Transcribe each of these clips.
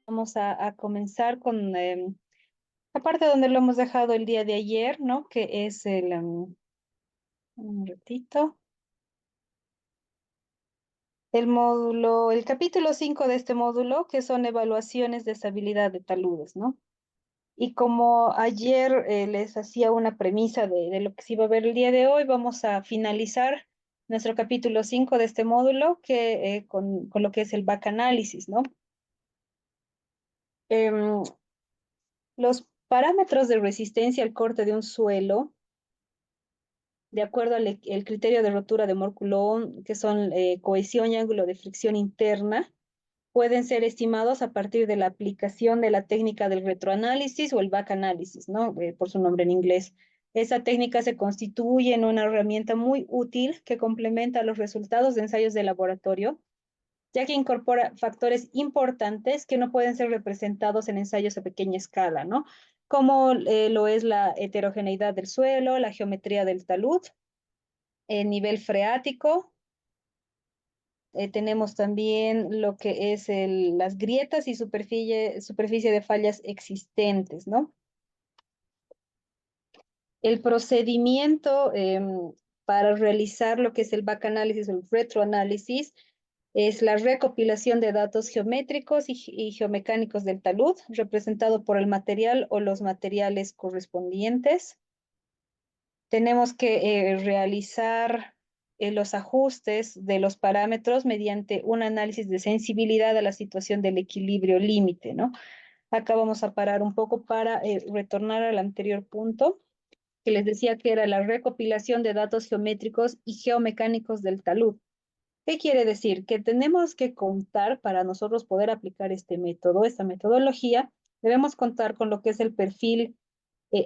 Vamos a comenzar con la parte donde lo hemos dejado el día de ayer, ¿no? Que es un ratito, el módulo, el capítulo 5 de este módulo, que son evaluaciones de estabilidad de taludes, ¿no? Y como ayer les hacía una premisa de lo que se iba a ver el día de hoy, vamos a finalizar nuestro capítulo 5 de este módulo que, con lo que es el back análisis, ¿no? Em, los parámetros de resistencia al corte de un suelo de acuerdo al el criterio de rotura de Moore-Coulomb, que son cohesión y ángulo de fricción interna, pueden ser estimados a partir de la aplicación de la técnica del retroanálisis o el back análisis, ¿no? Por su nombre en inglés. Esa técnica se constituye en una herramienta muy útil que complementa los resultados de ensayos de laboratorio, ya que incorpora factores importantes que no pueden ser representados en ensayos a pequeña escala, ¿no? Como lo es la heterogeneidad del suelo, la geometría del talud, el nivel freático. Tenemos también lo que es las grietas y superficie de fallas existentes, ¿no? El procedimiento para realizar lo que es el backanálisis o el retroanálisis es la recopilación de datos geométricos y geomecánicos del talud, representado por el material o los materiales correspondientes. Tenemos que realizar los ajustes de los parámetros mediante un análisis de sensibilidad a la situación del equilibrio límite, ¿no? Acá vamos a parar un poco para retornar al anterior punto, que les decía que era la recopilación de datos geométricos y geomecánicos del talud. ¿Qué quiere decir? Que tenemos que contar para nosotros poder aplicar este método, esta metodología, debemos contar con lo que es el perfil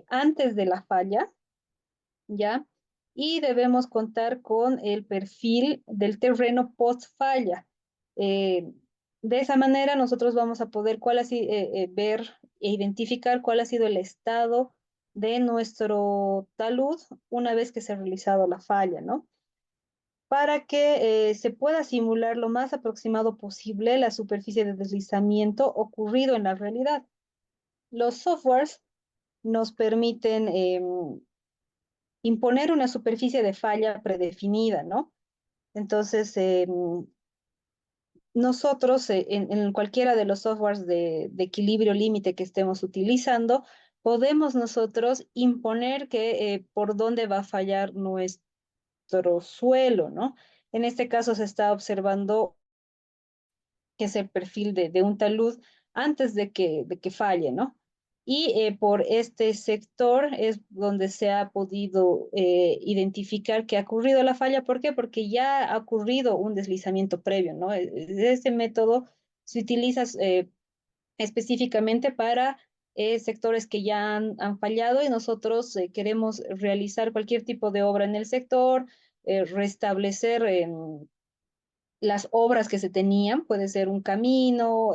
antes de la falla, ¿ya? Y debemos contar con el perfil del terreno post falla. Eh, de esa manera nosotros vamos a poder ver e identificar cuál ha sido el estado de nuestro talud una vez que se ha realizado la falla, ¿no? Para que se pueda simular lo más aproximado posible la superficie de deslizamiento ocurrido en la realidad. Los softwares nos permiten imponer una superficie de falla predefinida, ¿no? Entonces, nosotros en cualquiera de los softwares de equilibrio límite que estemos utilizando, podemos nosotros imponer que por dónde va a fallar nuestro suelo, ¿no? En este caso se está observando que es el perfil de un talud antes de que falle, ¿no? Y por este sector es donde se ha podido identificar que ha ocurrido la falla. ¿Por qué? Porque ya ha ocurrido un deslizamiento previo, ¿no? Este método se utiliza específicamente para sectores que ya han fallado y nosotros queremos realizar cualquier tipo de obra en el sector, restablecer las obras que se tenían, puede ser un camino,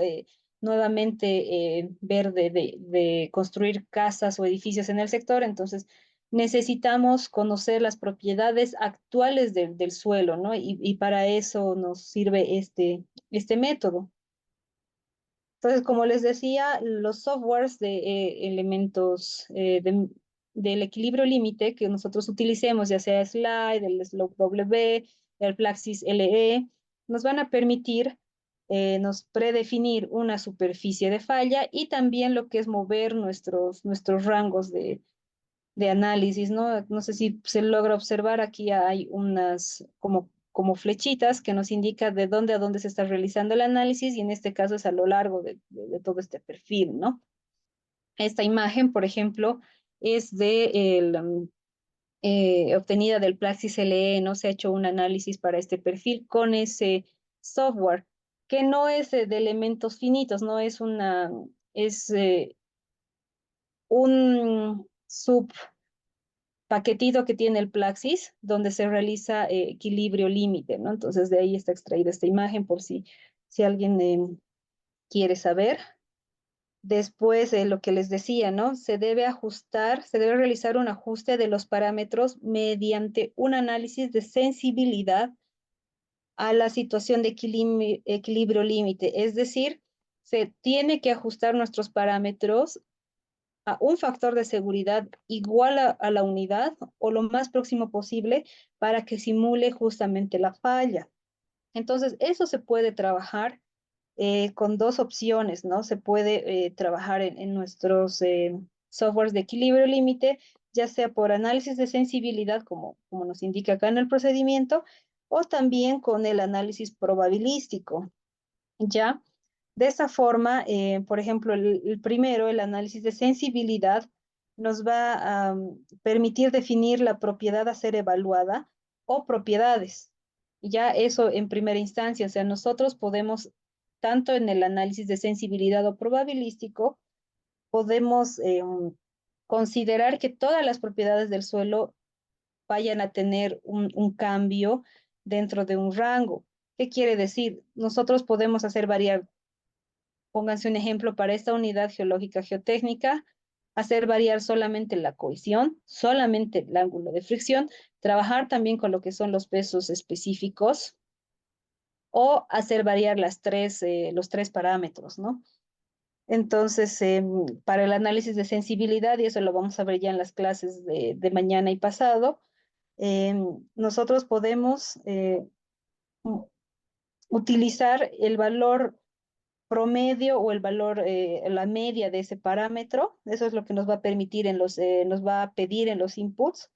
nuevamente ver de construir casas o edificios en el sector, entonces necesitamos conocer las propiedades actuales del suelo, ¿no? Y para eso nos sirve este método. Entonces, como les decía, los softwares de elementos del equilibrio límite que nosotros utilicemos, ya sea Slide, el Slope W, el Plaxis LE, nos van a permitir nos predefinir una superficie de falla y también lo que es mover nuestros rangos de análisis, ¿no? No sé si se logra observar, aquí hay unas como flechitas que nos indica de dónde a dónde se está realizando el análisis y en este caso es a lo largo de todo este perfil, ¿no? Esta imagen, por ejemplo, es obtenida del Plaxis LE, ¿no? Se ha hecho un análisis para este perfil con ese software, que no es de elementos finitos, no es es un paquetito que tiene el Plaxis, donde se realiza equilibrio límite, ¿no? Entonces de ahí está extraída esta imagen por si alguien quiere saber. Después, lo que les decía, ¿no? Se debe ajustar, se debe realizar un ajuste de los parámetros mediante un análisis de sensibilidad a la situación de equilibrio límite. Es decir, se tiene que ajustar nuestros parámetros a un factor de seguridad igual a la unidad o lo más próximo posible para que simule justamente la falla. Entonces, eso se puede trabajar con dos opciones, ¿no? Se puede trabajar en nuestros softwares de equilibrio límite, ya sea por análisis de sensibilidad, como nos indica acá en el procedimiento, o también con el análisis probabilístico, ¿ya? De esa forma, por ejemplo, el primero, el análisis de sensibilidad, nos va a permitir definir la propiedad a ser evaluada o propiedades. Ya eso en primera instancia, o sea, nosotros podemos, tanto en el análisis de sensibilidad o probabilístico, podemos considerar que todas las propiedades del suelo vayan a tener un cambio dentro de un rango. ¿Qué quiere decir? Nosotros podemos hacer variar. Pónganse un ejemplo para esta unidad geológica geotécnica, hacer variar solamente la cohesión, solamente el ángulo de fricción, trabajar también con lo que son los pesos específicos o hacer variar los tres parámetros, ¿no? Entonces, para el análisis de sensibilidad, y eso lo vamos a ver ya en las clases de mañana y pasado, nosotros podemos utilizar el valor promedio o el valor, la media de ese parámetro. Eso es lo que nos va a permitir nos va a pedir en los inputs.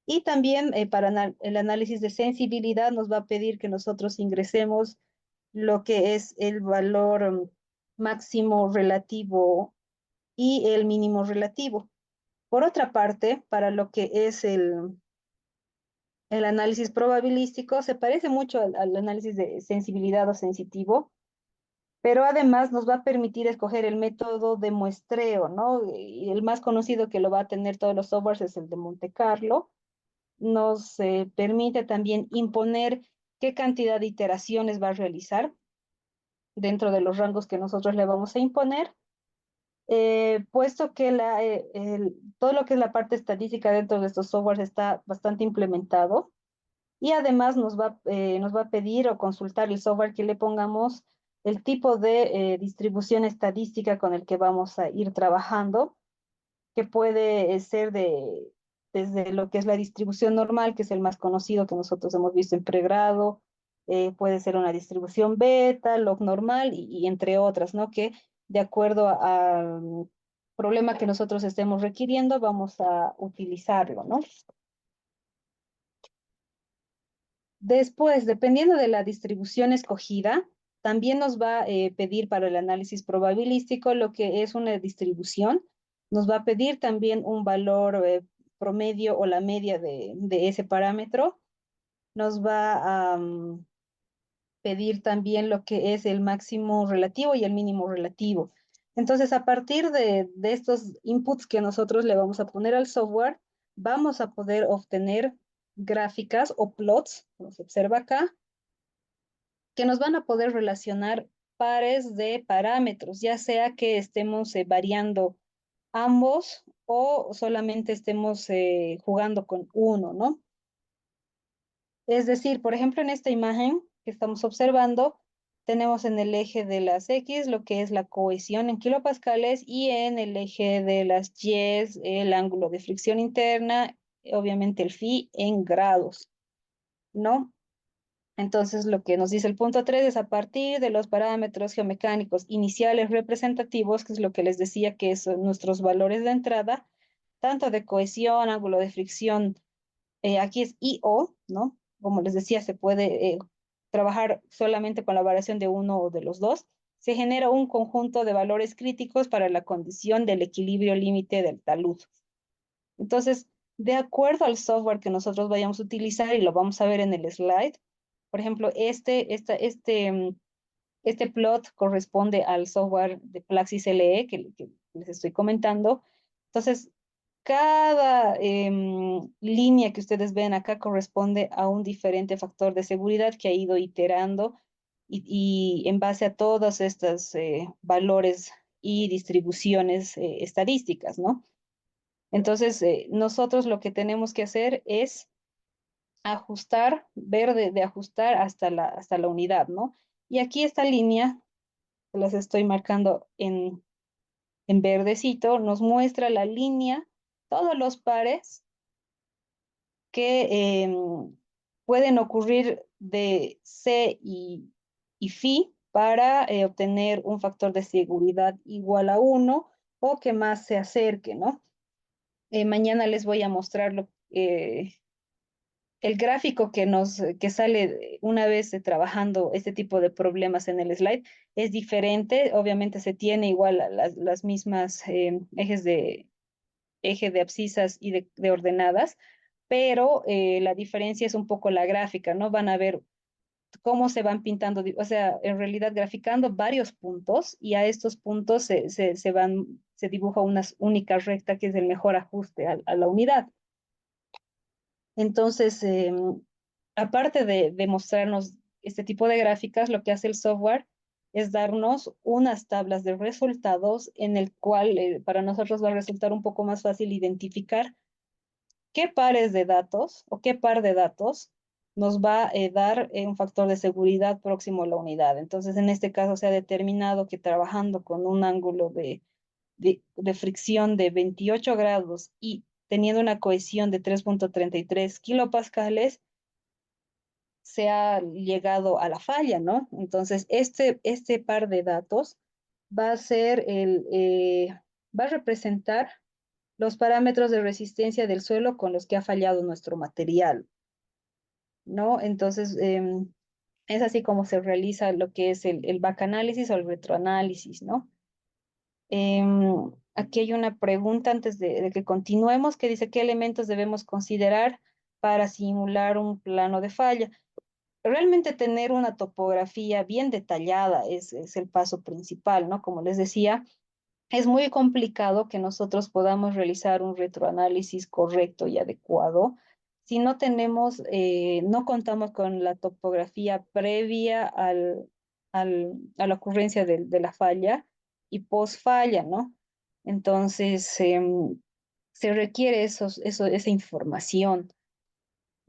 Y también para el análisis de sensibilidad nos va a pedir que nosotros ingresemos lo que es el valor máximo relativo y el mínimo relativo. Por otra parte, para lo que es el análisis probabilístico, se parece mucho al análisis de sensibilidad o sensitivo, pero además nos va a permitir escoger el método de muestreo, ¿no? Y el más conocido que lo va a tener todos los softwares es el de Monte Carlo. Nos permite también imponer qué cantidad de iteraciones va a realizar dentro de los rangos que nosotros le vamos a imponer, puesto que todo lo que es la parte estadística dentro de estos softwares está bastante implementado. Y además nos va a pedir o consultar el software que le pongamos el tipo de distribución estadística con el que vamos a ir trabajando, que puede ser desde lo que es la distribución normal, que es el más conocido que nosotros hemos visto en pregrado, puede ser una distribución beta, log normal y entre otras, ¿no? Que de acuerdo al problema que nosotros estemos requiriendo, vamos a utilizarlo, ¿no? Después, dependiendo de la distribución escogida, también nos va a pedir para el análisis probabilístico lo que es una distribución. Nos va a pedir también un valor promedio o la media de ese parámetro. Nos va a pedir también lo que es el máximo relativo y el mínimo relativo. Entonces, a partir de estos inputs que nosotros le vamos a poner al software, vamos a poder obtener gráficas o plots, como se observa acá, que nos van a poder relacionar pares de parámetros, ya sea que estemos variando ambos o solamente estemos jugando con uno, ¿no? Es decir, por ejemplo, en esta imagen que estamos observando, tenemos en el eje de las X lo que es la cohesión en kilopascales y en el eje de las Y el ángulo de fricción interna, obviamente el phi en grados, ¿no? Entonces, lo que nos dice el punto 3 es a partir de los parámetros geomecánicos iniciales representativos, que es lo que les decía que son nuestros valores de entrada, tanto de cohesión, ángulo de fricción, aquí es IO, ¿no? Como les decía, se puede trabajar solamente con la variación de uno o de los dos. Se genera un conjunto de valores críticos para la condición del equilibrio límite del talud. Entonces, de acuerdo al software que nosotros vayamos a utilizar, y lo vamos a ver en el slide, por ejemplo, este plot corresponde al software de Plaxis LE que les estoy comentando. Entonces, cada línea que ustedes ven acá corresponde a un diferente factor de seguridad que ha ido iterando y en base a todos estos valores y distribuciones estadísticas, ¿no? Entonces, nosotros lo que tenemos que hacer es ajustar, ver de ajustar hasta la unidad, ¿no? Y aquí esta línea, las estoy marcando en verdecito, nos muestra la línea, todos los pares que pueden ocurrir de C y phi para obtener un factor de seguridad igual a 1 o que más se acerque, ¿no? Mañana les voy a mostrar el gráfico que sale una vez trabajando este tipo de problemas en el slide. Es diferente, obviamente se tiene igual a las mismas eje de abscisas y de ordenadas, pero la diferencia es un poco la gráfica, ¿no? Van a ver cómo se van pintando, o sea, en realidad graficando varios puntos y a estos puntos se dibuja una única recta que es el mejor ajuste a la unidad. Entonces, aparte de mostrarnos este tipo de gráficas, lo que hace el software es darnos unas tablas de resultados en el cual para nosotros va a resultar un poco más fácil identificar qué pares de datos o qué par de datos nos va a dar un factor de seguridad próximo a la unidad. Entonces, en este caso se ha determinado que trabajando con un ángulo de fricción de 28 grados y teniendo una cohesión de 3,33 kilopascales, se ha llegado a la falla, ¿no? Entonces, este par de datos va a ser va a representar los parámetros de resistencia del suelo con los que ha fallado nuestro material, ¿no? Entonces, es así como se realiza lo que es el back análisis o el retroanálisis, ¿no? Aquí hay una pregunta antes de que continuemos que dice, ¿qué elementos debemos considerar para simular un plano de falla? Realmente tener una topografía bien detallada es el paso principal, ¿no? Como les decía, es muy complicado que nosotros podamos realizar un retroanálisis correcto y adecuado si no tenemos, no contamos con la topografía previa a la ocurrencia de la falla y post falla, ¿no? Entonces, se requiere esa información.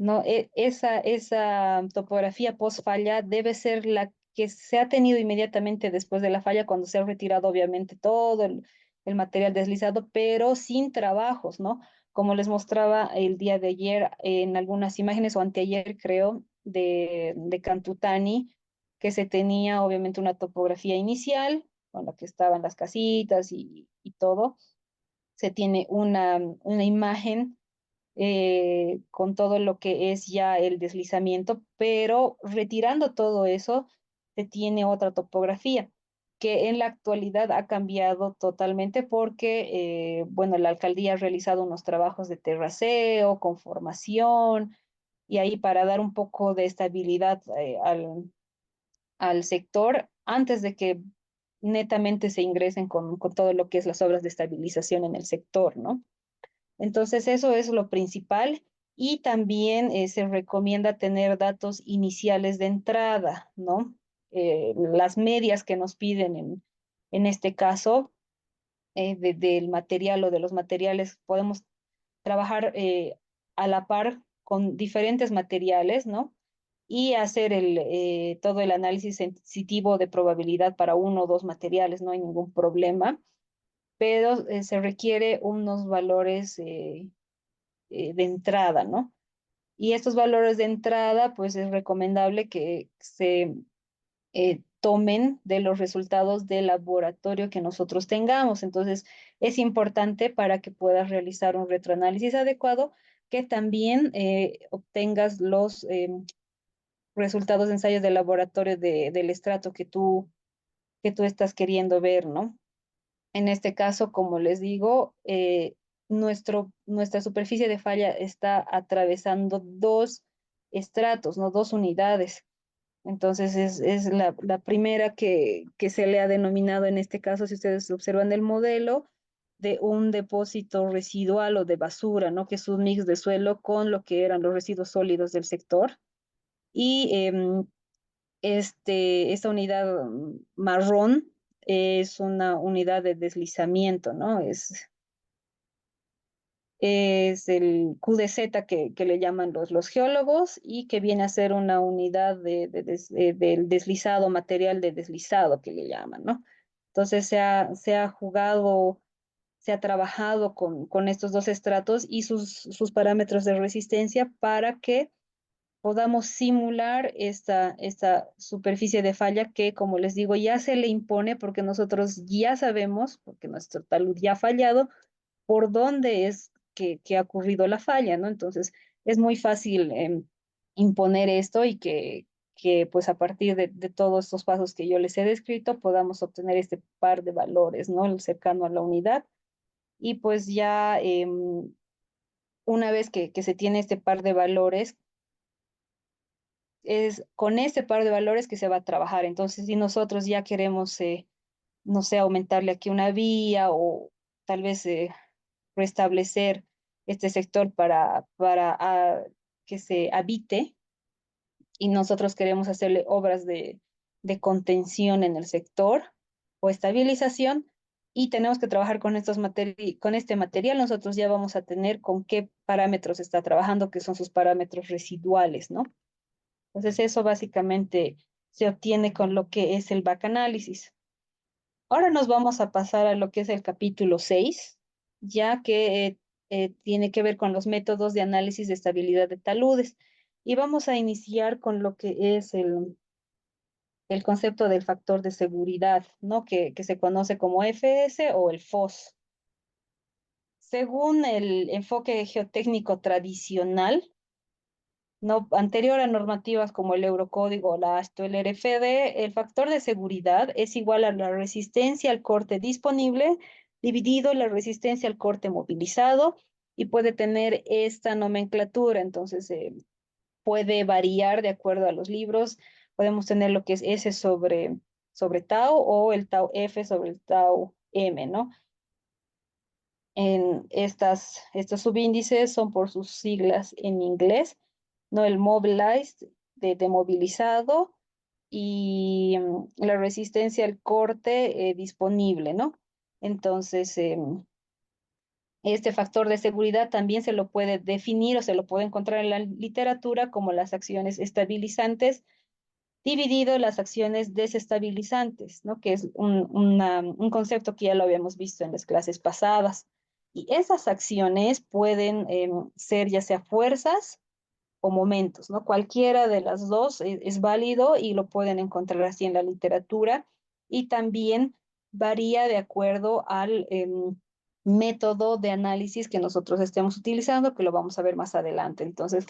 ¿No? Esa topografía post falla debe ser la que se ha tenido inmediatamente después de la falla, cuando se ha retirado obviamente todo el material deslizado, pero sin trabajos, ¿no? Como les mostraba el día de ayer en algunas imágenes, o anteayer creo, de Cantutani, que se tenía obviamente una topografía inicial, con la que estaban las casitas y todo. Se tiene una imagen con todo lo que es ya el deslizamiento, pero retirando todo eso, se tiene otra topografía que en la actualidad ha cambiado totalmente porque, bueno, la alcaldía ha realizado unos trabajos de terraceo, conformación, y ahí para dar un poco de estabilidad al sector antes de que netamente se ingresen con todo lo que es las obras de estabilización en el sector, ¿no? Entonces, eso es lo principal y también se recomienda tener datos iniciales de entrada, ¿no? Las medias que nos piden en este caso del material o de los materiales, podemos trabajar a la par con diferentes materiales, ¿no? Y hacer todo el análisis sensitivo de probabilidad para uno o dos materiales, no hay ningún problema, pero se requiere unos valores de entrada, ¿no? Y estos valores de entrada, pues es recomendable que se tomen de los resultados del laboratorio que nosotros tengamos. Entonces, es importante para que puedas realizar un retroanálisis adecuado que también obtengas los resultados de ensayos de laboratorio del estrato que tú estás queriendo ver, ¿no? En este caso, como les digo, nuestra superficie de falla está atravesando dos estratos, no dos unidades. Entonces es la primera que se le ha denominado en este caso, si ustedes observan el modelo, de un depósito residual o de basura, ¿no? Que es un mix de suelo con lo que eran los residuos sólidos del sector. Y esta unidad marrón es una unidad de deslizamiento, ¿no? Es el QDZ que le llaman los geólogos y que viene a ser una unidad del deslizado, material de deslizado que le llaman, ¿no? Entonces se ha jugado, se ha trabajado con estos dos estratos y sus parámetros de resistencia para que podamos simular esta superficie de falla que, como les digo, ya se le impone porque nosotros ya sabemos, porque nuestro talud ya ha fallado, por dónde es que ha ocurrido la falla, ¿no? Entonces, es muy fácil imponer esto y que pues a partir de todos estos pasos que yo les he descrito podamos obtener este par de valores, ¿no? El cercano a la unidad. Y pues ya una vez que se tiene este par de valores, es con este par de valores que se va a trabajar. Entonces, si nosotros ya queremos, no sé, aumentarle aquí una vía o tal vez restablecer este sector para que se habite y nosotros queremos hacerle obras de contención en el sector o estabilización y tenemos que trabajar con con este material, nosotros ya vamos a tener con qué parámetros está trabajando, que son sus parámetros residuales, ¿no? Entonces eso básicamente se obtiene con lo que es el back análisis. Ahora nos vamos a pasar a lo que es el capítulo 6, ya que tiene que ver con los métodos de análisis de estabilidad de taludes. Y vamos a iniciar con lo que es el concepto del factor de seguridad, ¿no? Que se conoce como FS o el FOS. Según el enfoque geotécnico tradicional, no, anterior a normativas como el Eurocódigo, la ASTO, el RFD, el factor de seguridad es igual a la resistencia al corte disponible dividido la resistencia al corte movilizado y puede tener esta nomenclatura. Entonces, puede variar de acuerdo a los libros. Podemos tener lo que es S sobre tau o el tau F sobre el tau M, ¿no? En estos subíndices son por sus siglas en inglés, ¿no? El mobilized, de movilizado, y la resistencia al corte disponible, ¿no? Entonces, este factor de seguridad también se lo puede definir o se lo puede encontrar en la literatura como las acciones estabilizantes dividido las acciones desestabilizantes, ¿no? Que es un concepto que ya lo habíamos visto en las clases pasadas. Y esas acciones pueden ser ya sea fuerzas o momentos, ¿no? Cualquiera de las dos es válido y lo pueden encontrar así en la literatura y también varía de acuerdo al método de análisis que nosotros estemos utilizando, que lo vamos a ver más adelante. Entonces,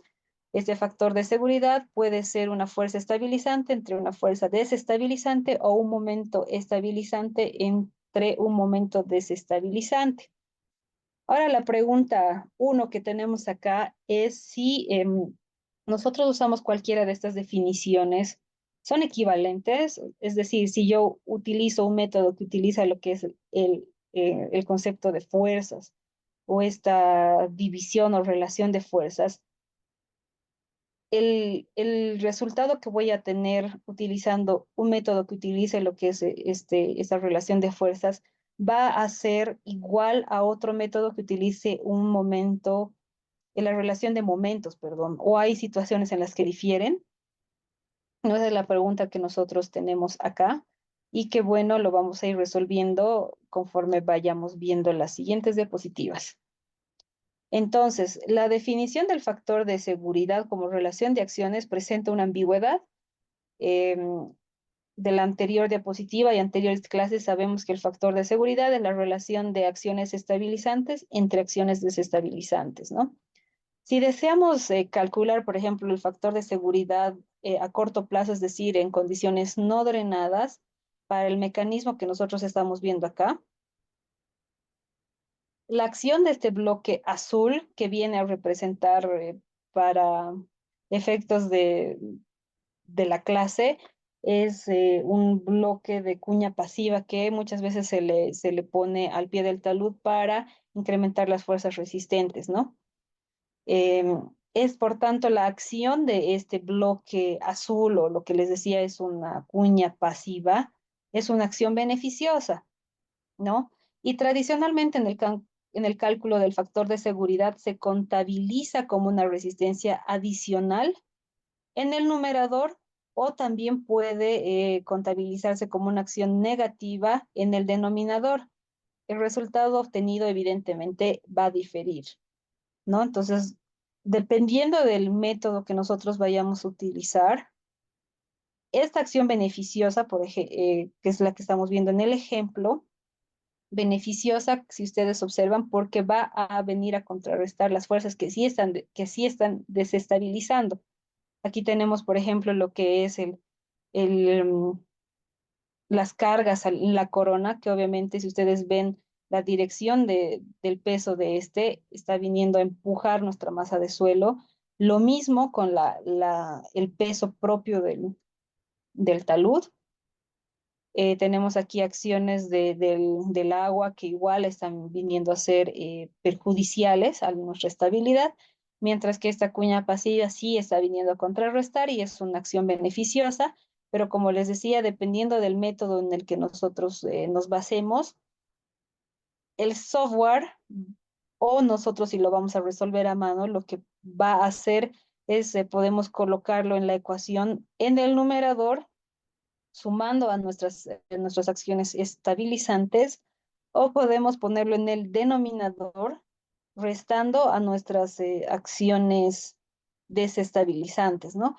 este factor de seguridad puede ser una fuerza estabilizante entre una fuerza desestabilizante o un momento estabilizante entre un momento desestabilizante. Ahora la pregunta uno que tenemos acá es si nosotros usamos cualquiera de estas definiciones, ¿son equivalentes? Es decir, si yo utilizo un método que utiliza lo que es el concepto de fuerzas o esta división o relación de fuerzas, el resultado que voy a tener utilizando un método que utilice lo que es esta relación de fuerzas va a ser igual a otro método que utilice un momento, en la relación de momentos, perdón, o hay situaciones en las que difieren. No, esa es la pregunta que nosotros tenemos acá y que bueno, lo vamos a ir resolviendo conforme vayamos viendo las siguientes diapositivas. Entonces, la definición del factor de seguridad como relación de acciones presenta una ambigüedad. De la anterior diapositiva y anteriores clases sabemos que el factor de seguridad es la relación de acciones estabilizantes entre acciones desestabilizantes, ¿no? Si deseamos calcular, por ejemplo, el factor de seguridad a corto plazo, es decir, en condiciones no drenadas, para el mecanismo que nosotros estamos viendo acá, la acción de este bloque azul que viene a representar para efectos de la clase es un bloque de cuña pasiva que muchas veces se le pone al pie del talud para incrementar las fuerzas resistentes, ¿no? Es por tanto la acción de este bloque azul o lo que les decía es una cuña pasiva es una acción beneficiosa, ¿no? Y tradicionalmente en el cálculo del factor de seguridad se contabiliza como una resistencia adicional en el numerador o también puede contabilizarse como una acción negativa en el denominador. El resultado obtenido evidentemente va a diferir, ¿no? Entonces, dependiendo del método que nosotros vayamos a utilizar, esta acción beneficiosa, que es la que estamos viendo en el ejemplo, beneficiosa, si ustedes observan, porque va a venir a contrarrestar las fuerzas que sí están desestabilizando. Aquí tenemos, por ejemplo, lo que es el, mm, las cargas en la corona, que obviamente si ustedes ven la dirección del peso de este, está viniendo a empujar nuestra masa de suelo. Lo mismo con el peso propio del talud. Tenemos aquí acciones del agua que igual están viniendo a ser perjudiciales a nuestra estabilidad, mientras que esta cuña pasiva sí está viniendo a contrarrestar y es una acción beneficiosa, pero como les decía, dependiendo del método en el que nosotros nos basemos, el software o nosotros si lo vamos a resolver a mano, lo que va a hacer es podemos colocarlo en la ecuación en el numerador sumando a nuestras acciones estabilizantes, o podemos ponerlo en el denominador, restando a nuestras acciones desestabilizantes, ¿no?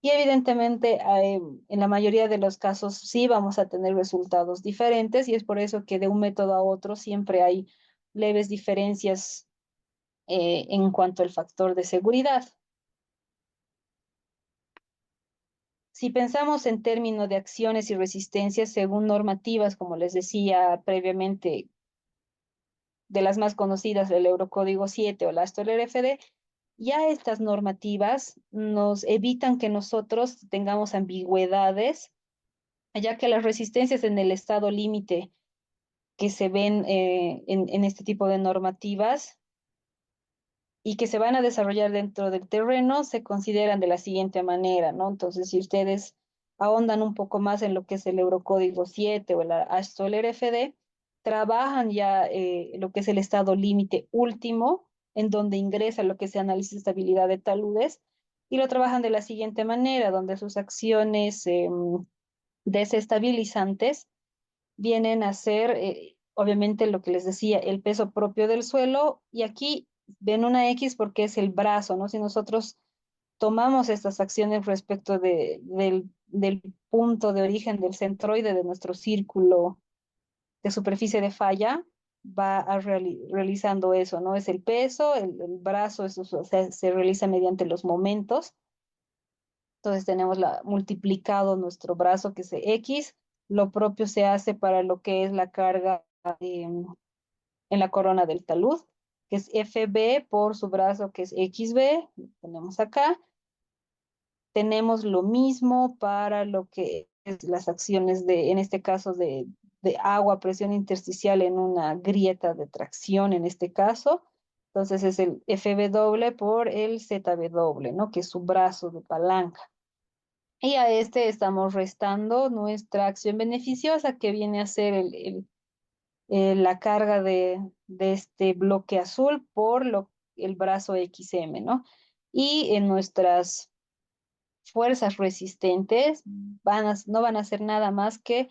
Y evidentemente, en la mayoría de los casos sí vamos a tener resultados diferentes y es por eso que de un método a otro siempre hay leves diferencias en cuanto al factor de seguridad. Si pensamos en términos de acciones y resistencias según normativas, como les decía previamente, de las más conocidas, el Eurocódigo 7 o la Astor RFD, ya estas normativas nos evitan que nosotros tengamos ambigüedades, ya que las resistencias en el estado límite que se ven en este tipo de normativas y que se van a desarrollar dentro del terreno se consideran de la siguiente manera, ¿no? Entonces, si ustedes ahondan un poco más en lo que es el Eurocódigo 7 o la ASTOL RFD, trabajan ya lo que es el estado límite último, en donde ingresa lo que es el análisis de estabilidad de taludes, y lo trabajan de la siguiente manera, donde sus acciones desestabilizantes vienen a ser, obviamente, lo que les decía, el peso propio del suelo, y aquí ven una X porque es el brazo, ¿no? Si nosotros tomamos estas acciones respecto del punto de origen del centroide de nuestro círculo de superficie de falla, va a realizando eso, ¿no? Es el peso, el brazo, eso se realiza mediante los momentos. Entonces tenemos multiplicado nuestro brazo, que es X. Lo propio se hace para lo que es la carga en la corona del talud, que es FB por su brazo, que es XB. Lo tenemos acá. Tenemos lo mismo para lo que es las acciones en este caso, de agua, presión intersticial en una grieta de tracción, en este caso. Entonces es el FB doble por el ZB doble, ¿no? Que es su brazo de palanca. Y a este estamos restando nuestra acción beneficiosa, que viene a ser la carga de este bloque azul por el brazo XM, ¿no? Y en nuestras fuerzas resistentes no van a hacer nada más que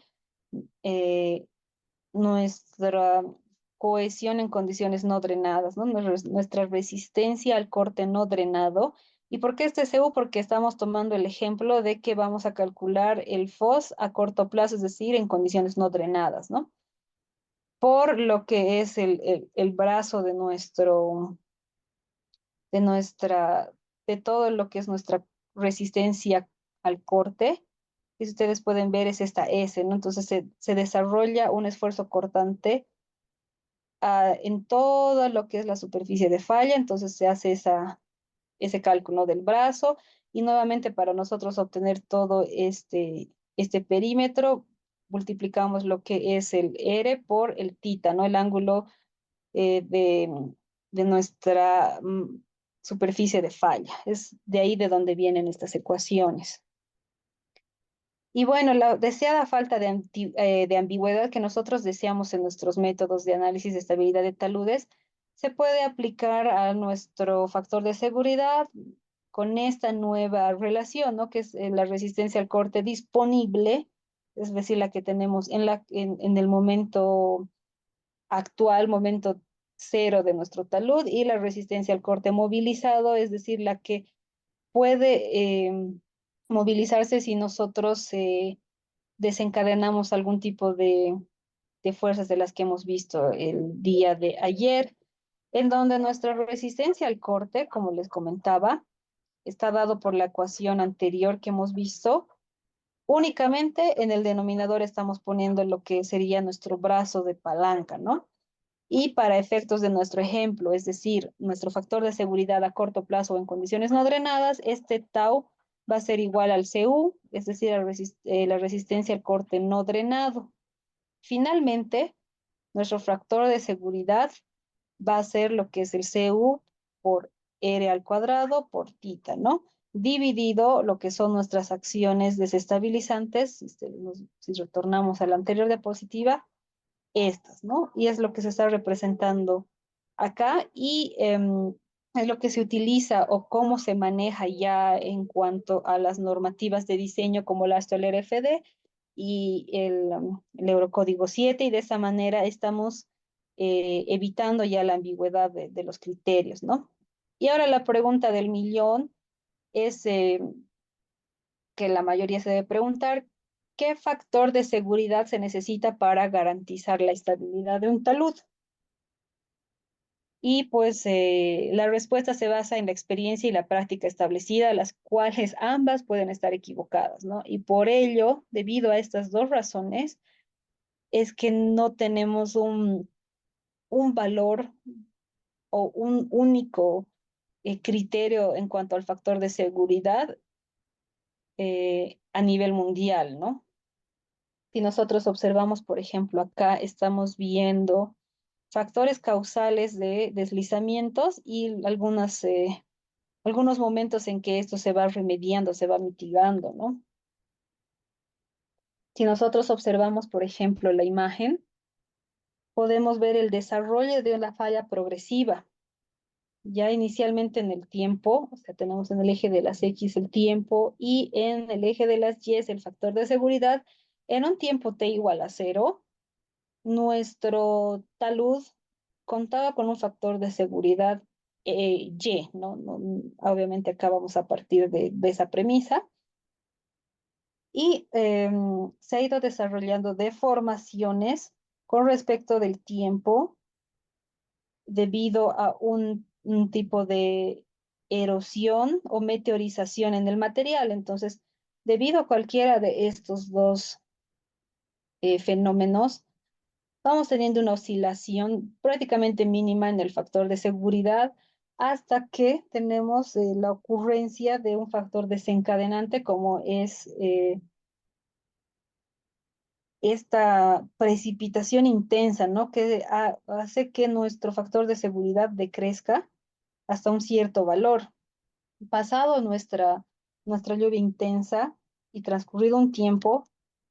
eh, nuestra cohesión en condiciones no drenadas, ¿no? Nuestra resistencia al corte no drenado. ¿Y por qué este CU? Porque estamos tomando el ejemplo de que vamos a calcular el FOS a corto plazo, es decir, en condiciones no drenadas, ¿no? Por lo que es el brazo de nuestra, de todo lo que es nuestra resistencia al corte, y si ustedes pueden ver es esta S, ¿no? Entonces se desarrolla un esfuerzo cortante en todo lo que es la superficie de falla, entonces se hace ese cálculo del brazo y nuevamente para nosotros obtener todo este perímetro, multiplicamos lo que es el R por el tita, ¿no? El ángulo eh, de, de nuestra superficie de falla. Es de ahí de donde vienen estas ecuaciones. Y bueno, la deseada falta de ambigüedad que nosotros deseamos en nuestros métodos de análisis de estabilidad de taludes se puede aplicar a nuestro factor de seguridad con esta nueva relación, ¿no? Que es la resistencia al corte disponible, es decir, la que tenemos en el momento actual, momento cero de nuestro talud, y la resistencia al corte movilizado, es decir, la que puede movilizarse si nosotros desencadenamos algún tipo de fuerzas de las que hemos visto el día de ayer, en donde nuestra resistencia al corte, como les comentaba, está dado por la ecuación anterior que hemos visto. Únicamente en el denominador estamos poniendo lo que sería nuestro brazo de palanca, ¿no? Y para efectos de nuestro ejemplo, es decir, nuestro factor de seguridad a corto plazo o en condiciones no drenadas, este tau va a ser igual al CU, es decir, la resistencia al corte no drenado. Finalmente, nuestro factor de seguridad va a ser lo que es el CU por R al cuadrado por tita, ¿no? Dividido lo que son nuestras acciones desestabilizantes, si retornamos a la anterior diapositiva, estas, ¿no? Y es lo que se está representando acá y es lo que se utiliza o cómo se maneja ya en cuanto a las normativas de diseño como la ASTEL RFD y el Eurocódigo 7 y de esa manera estamos evitando ya la ambigüedad de los criterios, ¿no? Y ahora la pregunta del millón es que la mayoría se debe preguntar, ¿qué factor de seguridad se necesita para garantizar la estabilidad de un talud? Y pues la respuesta se basa en la experiencia y la práctica establecida, las cuales ambas pueden estar equivocadas, ¿no? Y por ello, debido a estas dos razones, es que no tenemos un valor o un único criterio en cuanto al factor de seguridad a nivel mundial, ¿no? Si nosotros observamos, por ejemplo, acá estamos viendo factores causales de deslizamientos y algunos momentos en que esto se va remediando, se va mitigando, ¿no? Si nosotros observamos, por ejemplo, la imagen, podemos ver el desarrollo de una falla progresiva. Ya inicialmente en el tiempo, o sea, tenemos en el eje de las X el tiempo y en el eje de las Y el factor de seguridad. En un tiempo t igual a 0, nuestro talud contaba con un factor de seguridad Y, ¿no? Obviamente acá vamos a partir de esa premisa. Y se ha ido desarrollando deformaciones con respecto del tiempo debido a un tipo de erosión o meteorización en el material. Entonces, debido a cualquiera de estos dos fenómenos, vamos teniendo una oscilación prácticamente mínima en el factor de seguridad hasta que tenemos la ocurrencia de un factor desencadenante como es esta precipitación intensa, ¿no? Que hace que nuestro factor de seguridad decrezca hasta un cierto valor. Pasado nuestra lluvia intensa y transcurrido un tiempo,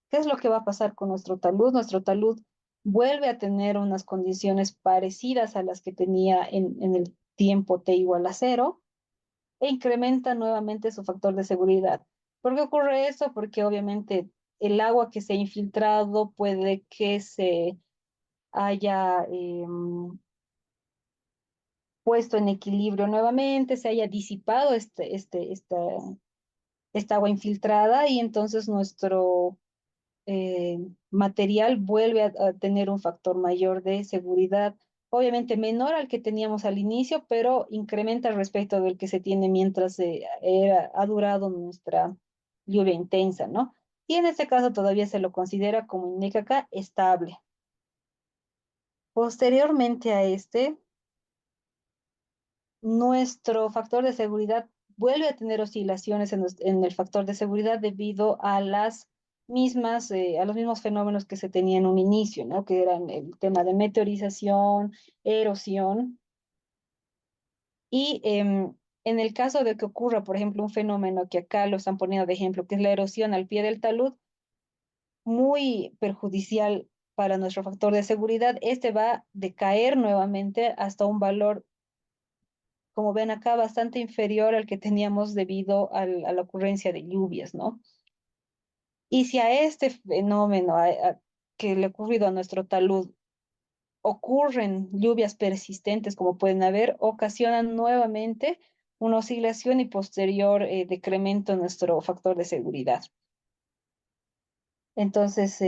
¿qué es lo que va a pasar con nuestro talud? Nuestro talud vuelve a tener unas condiciones parecidas a las que tenía en el tiempo t igual a 0 e incrementa nuevamente su factor de seguridad. ¿Por qué ocurre esto? Porque obviamente el agua que se ha infiltrado puede que se haya puesto en equilibrio nuevamente, se haya disipado esta agua infiltrada y entonces nuestro eh, material vuelve a tener un factor mayor de seguridad, obviamente menor al que teníamos al inicio, pero incrementa respecto del que se tiene mientras ha durado nuestra lluvia intensa, ¿no? Y en este caso todavía se lo considera, como indica acá, estable. Posteriormente a nuestro factor de seguridad vuelve a tener oscilaciones en el factor de seguridad debido a a los mismos fenómenos que se tenían en un inicio, ¿no? Que eran el tema de meteorización, erosión. Y en el caso de que ocurra, por ejemplo, un fenómeno que acá lo están poniendo de ejemplo, que es la erosión al pie del talud, muy perjudicial para nuestro factor de seguridad. Este va a decaer nuevamente hasta un valor, como ven acá, bastante inferior al que teníamos debido a la ocurrencia de lluvias, ¿no? Y si a este fenómeno que le ha ocurrido a nuestro talud ocurren lluvias persistentes, como pueden haber, ocasionan nuevamente una oscilación y posterior decremento en nuestro factor de seguridad. Entonces,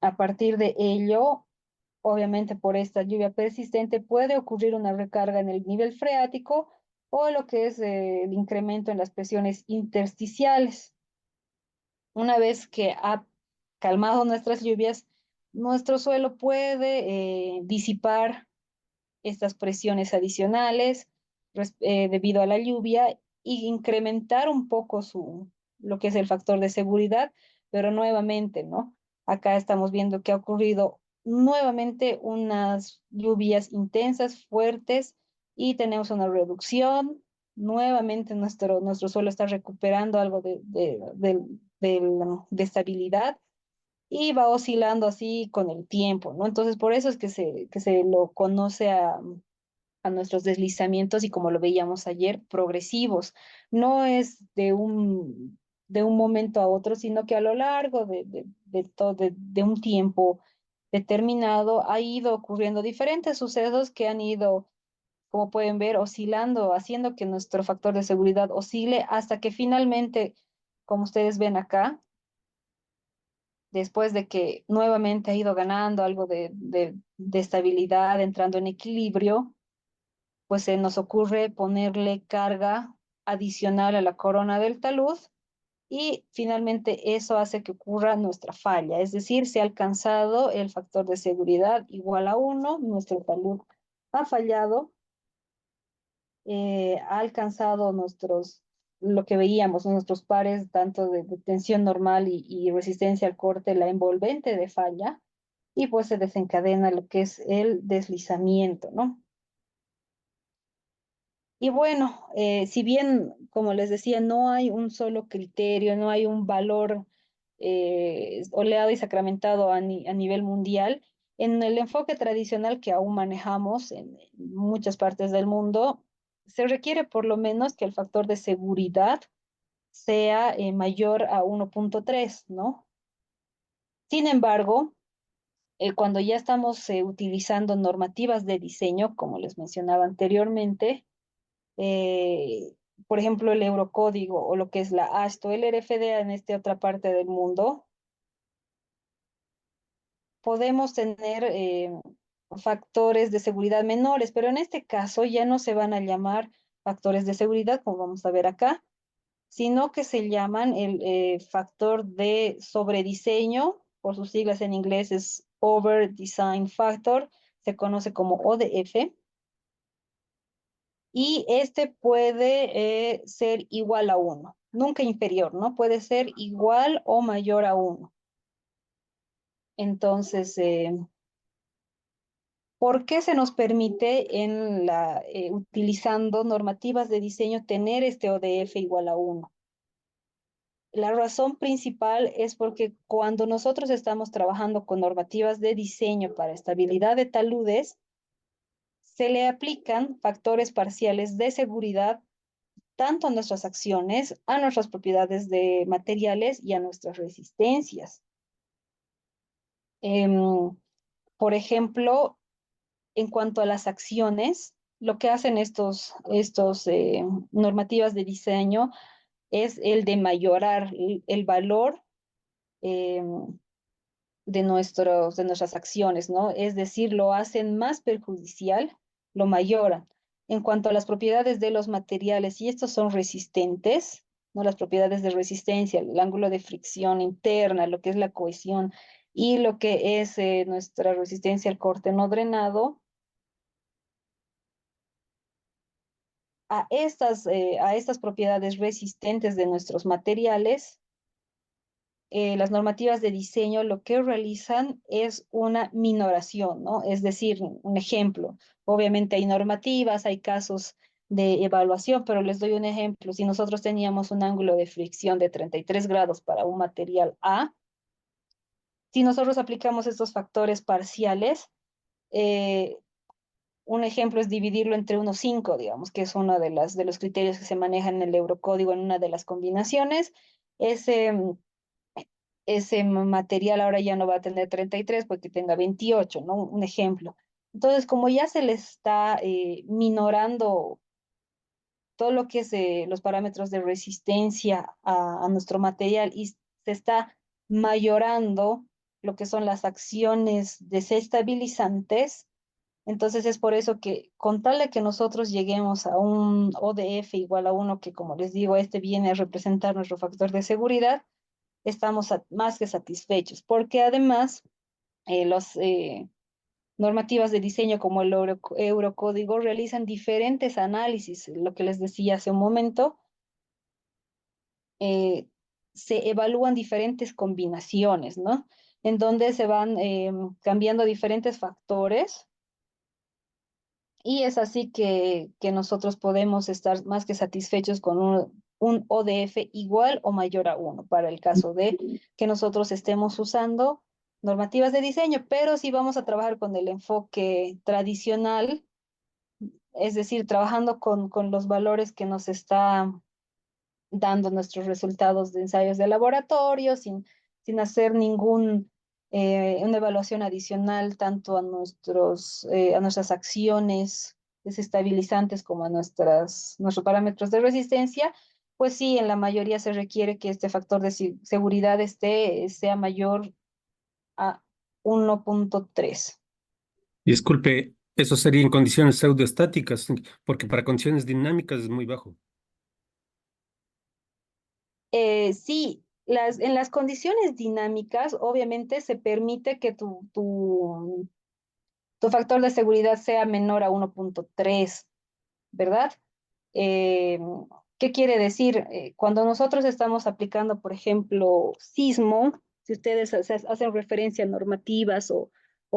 a partir de ello, obviamente por esta lluvia persistente puede ocurrir una recarga en el nivel freático o lo que es el incremento en las presiones intersticiales. Una vez que ha calmado nuestras lluvias, nuestro suelo puede disipar estas presiones adicionales debido a la lluvia y incrementar un poco lo que es el factor de seguridad, pero nuevamente, ¿no? Acá estamos viendo que ha ocurrido nuevamente unas lluvias intensas, fuertes, y tenemos una reducción. Nuevamente nuestro suelo está recuperando algo de estabilidad y va oscilando así con el tiempo, ¿no? Entonces, por eso es que se lo conoce a nuestros deslizamientos y como lo veíamos ayer, progresivos. No es de un momento a otro, sino que a lo largo de un tiempo determinado ha ido ocurriendo diferentes sucesos que han ido, como pueden ver, oscilando, haciendo que nuestro factor de seguridad oscile hasta que finalmente, como ustedes ven acá, después de que nuevamente ha ido ganando algo de estabilidad, entrando en equilibrio, pues se nos ocurre ponerle carga adicional a la corona del talud y finalmente eso hace que ocurra nuestra falla, es decir, se ha alcanzado el factor de seguridad igual a 1, nuestro talud ha fallado, ha alcanzado lo que veíamos, nuestros pares tanto de tensión normal y resistencia al corte, la envolvente de falla, y pues se desencadena lo que es el deslizamiento, ¿no? Y bueno, si bien, como les decía, no hay un solo criterio, no hay un valor oleado y sacramentado a nivel mundial, en el enfoque tradicional que aún manejamos en muchas partes del mundo, se requiere por lo menos que el factor de seguridad sea mayor a 1.3, ¿no? Sin embargo, cuando ya estamos utilizando normativas de diseño, como les mencionaba anteriormente, eh, por ejemplo, el Eurocódigo o lo que es la ASTO, el RFD en esta otra parte del mundo, podemos tener factores de seguridad menores, pero en este caso ya no se van a llamar factores de seguridad, como vamos a ver acá, sino que se llaman el factor de sobrediseño, por sus siglas en inglés es Over Design Factor, se conoce como ODF. Y este puede ser igual a 1, nunca inferior, ¿no? Puede ser igual o mayor a 1. Entonces, ¿por qué se nos permite utilizando normativas de diseño tener este ODF igual a 1? La razón principal es porque cuando nosotros estamos trabajando con normativas de diseño para estabilidad de taludes, se le aplican factores parciales de seguridad tanto a nuestras acciones, a nuestras propiedades de materiales y a nuestras resistencias. Em, por ejemplo, en cuanto a las acciones, lo que hacen estos normativas de diseño es el de mayorar el valor em, de nuestras acciones, ¿no? Es decir, lo hacen más perjudicial, lo mayoran. En cuanto a las propiedades de los materiales, y estos son resistentes, ¿no? Las propiedades de resistencia, el ángulo de fricción interna, lo que es la cohesión y lo que es nuestra resistencia al corte no drenado, a estas propiedades resistentes de nuestros materiales, las normativas de diseño lo que realizan es una minoración, ¿no? Es decir, un ejemplo, obviamente hay normativas, hay casos de evaluación, pero les doy un ejemplo. Si nosotros teníamos un ángulo de fricción de 33 grados para un material A, Si nosotros aplicamos estos factores parciales, eh, un ejemplo es dividirlo entre 1,5, digamos, que es uno de los criterios que se manejan en el eurocódigo en una de las combinaciones. Ese, ese material ahora ya no va a tener 33 porque tenga 28, ¿no? Un ejemplo. Entonces, como ya se le está minorando todo lo que es los parámetros de resistencia a nuestro material y se está mayorando lo que son las acciones desestabilizantes, entonces es por eso que con tal de que nosotros lleguemos a un ODF igual a 1, que como les digo, este viene a representar nuestro factor de seguridad, estamos más que satisfechos, porque además los normativas de diseño como el Eurocódigo realizan diferentes análisis, lo que les decía hace un momento, se evalúan diferentes combinaciones, ¿no? En donde se van cambiando diferentes factores y es así que nosotros podemos estar más que satisfechos con un ODF igual o mayor a 1 para el caso de que nosotros estemos usando normativas de diseño, pero si vamos a trabajar con el enfoque tradicional, es decir, trabajando con los valores que nos está dando nuestros resultados de ensayos de laboratorio, sin hacer una evaluación adicional tanto a nuestras acciones desestabilizantes como a nuestros parámetros de resistencia, pues sí, en la mayoría se requiere que este factor de seguridad sea mayor a 1,3. Disculpe, eso sería en condiciones pseudoestáticas, porque para condiciones dinámicas es muy bajo. Sí, en las condiciones dinámicas, obviamente se permite que tu factor de seguridad sea menor a 1,3, ¿verdad? Eh, ¿Qué quiere decir? Cuando nosotros estamos aplicando, por ejemplo, sismo, si ustedes hacen referencia a normativas o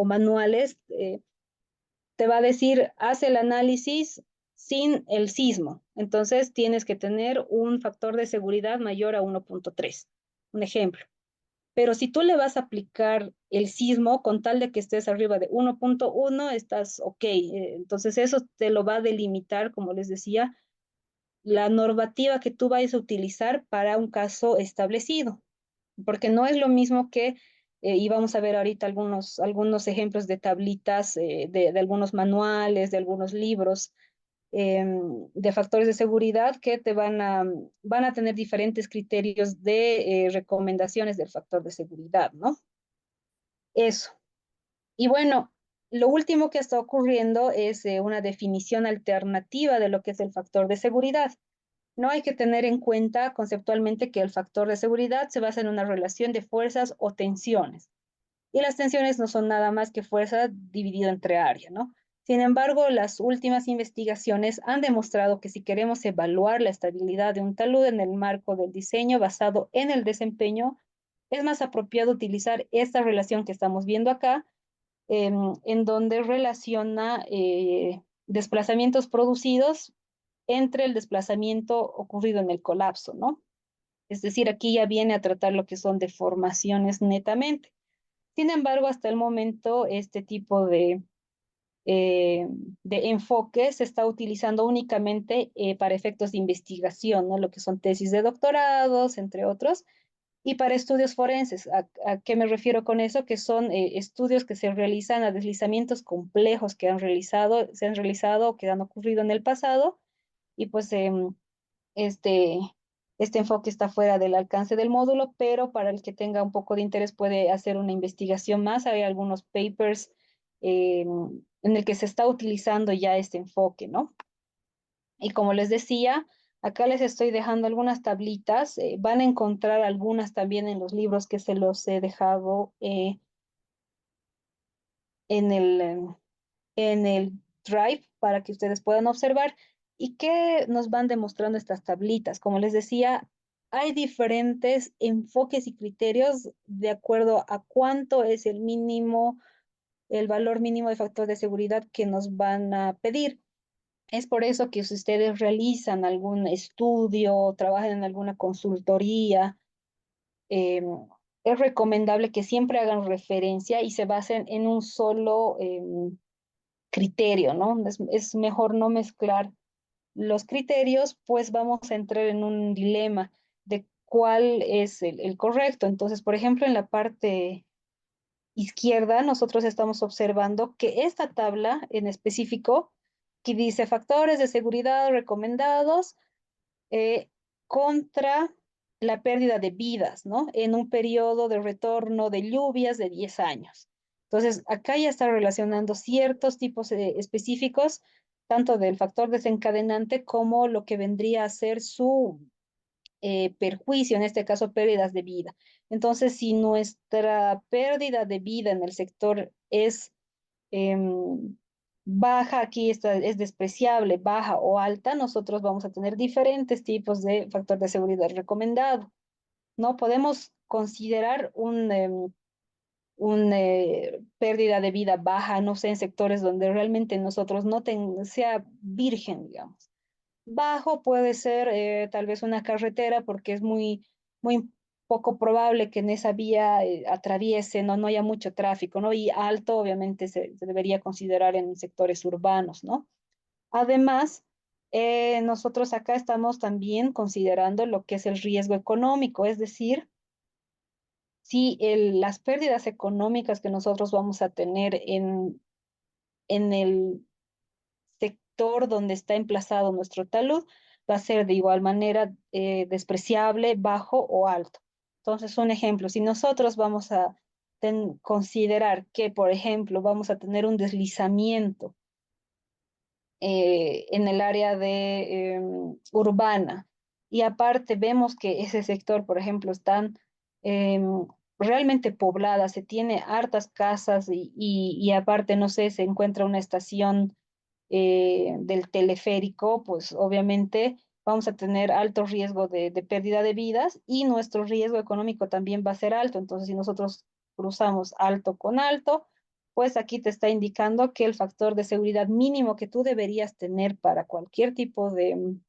manuales, te va a decir, haz el análisis sin el sismo. Entonces tienes que tener un factor de seguridad mayor a 1,3. Un ejemplo. Pero si tú le vas a aplicar el sismo, con tal de que estés arriba de 1,1, estás ok. Entonces eso te lo va a delimitar, como les decía, la normativa que tú vayas a utilizar para un caso establecido. Porque no es lo mismo que, y vamos a ver ahorita algunos ejemplos de tablitas de algunos manuales, de algunos libros de factores de seguridad que van a tener diferentes criterios de recomendaciones del factor de seguridad, ¿no? Eso. Y bueno, lo último que está ocurriendo es una definición alternativa de lo que es el factor de seguridad. No hay que tener en cuenta conceptualmente que el factor de seguridad se basa en una relación de fuerzas o tensiones. Y las tensiones no son nada más que fuerza dividido entre área, ¿no? Sin embargo, las últimas investigaciones han demostrado que si queremos evaluar la estabilidad de un talud en el marco del diseño basado en el desempeño, es más apropiado utilizar esta relación que estamos viendo acá, en donde relaciona desplazamientos producidos entre el desplazamiento ocurrido en el colapso, ¿no? Es decir, aquí ya viene a tratar lo que son deformaciones netamente. Sin embargo, hasta el momento, este tipo de enfoque se está utilizando únicamente para efectos de investigación, ¿no? Lo que son tesis de doctorados, entre otros, y para estudios forenses. ¿A qué me refiero con eso? Que son estudios que se realizan a deslizamientos complejos que se han realizado o que han ocurrido en el pasado, y pues este, este enfoque está fuera del alcance del módulo, pero para el que tenga un poco de interés puede hacer una investigación más. Hay algunos papers en el que se está utilizando ya este enfoque, ¿no? Y como les decía, acá les estoy dejando algunas tablitas. Van a encontrar algunas también en los libros que se los he dejado en en el Drive para que ustedes puedan observar. ¿Y qué nos van demostrando estas tablitas? Como les decía, hay diferentes enfoques y criterios de acuerdo a cuánto es el valor mínimo de factor de seguridad que nos van a pedir. Es por eso que si ustedes realizan algún estudio, trabajan en alguna consultoría, es recomendable que siempre hagan referencia y se basen en un solo criterio, ¿no? Es mejor no mezclar los criterios, pues vamos a entrar en un dilema de cuál es el correcto. Entonces, por ejemplo, en la parte izquierda, nosotros estamos observando que esta tabla en específico, que dice factores de seguridad recomendados, eh, contra la pérdida de vidas, ¿no? En un periodo de retorno de lluvias de 10 años. Entonces, acá ya está relacionando ciertos tipos específicos, tanto del factor desencadenante como lo que vendría a ser su perjuicio, en este caso pérdidas de vida. Entonces, si nuestra pérdida de vida en el sector es baja, aquí está, es despreciable, baja o alta, nosotros vamos a tener diferentes tipos de factor de seguridad recomendado. No podemos considerar pérdida de vida baja, no sé, en sectores donde realmente nosotros no sea virgen, digamos. Bajo puede ser tal vez una carretera porque es muy poco probable que en esa vía atraviese, no haya mucho tráfico, ¿no? Y alto obviamente se debería considerar en sectores urbanos, ¿no? Además, nosotros acá estamos también considerando lo que es el riesgo económico, es decir, si las pérdidas económicas que nosotros vamos a tener en el sector donde está emplazado nuestro talud va a ser de igual manera despreciable, bajo o alto. Entonces, un ejemplo, si nosotros vamos a considerar que, por ejemplo, vamos a tener un deslizamiento en el área de urbana y aparte vemos que ese sector, por ejemplo, están realmente poblada, se tiene hartas casas y aparte, no sé, se encuentra una estación del teleférico, pues obviamente vamos a tener alto riesgo de pérdida de vidas y nuestro riesgo económico también va a ser alto. Entonces, si nosotros cruzamos alto con alto, pues aquí te está indicando que el factor de seguridad mínimo que tú deberías tener para cualquier tipo de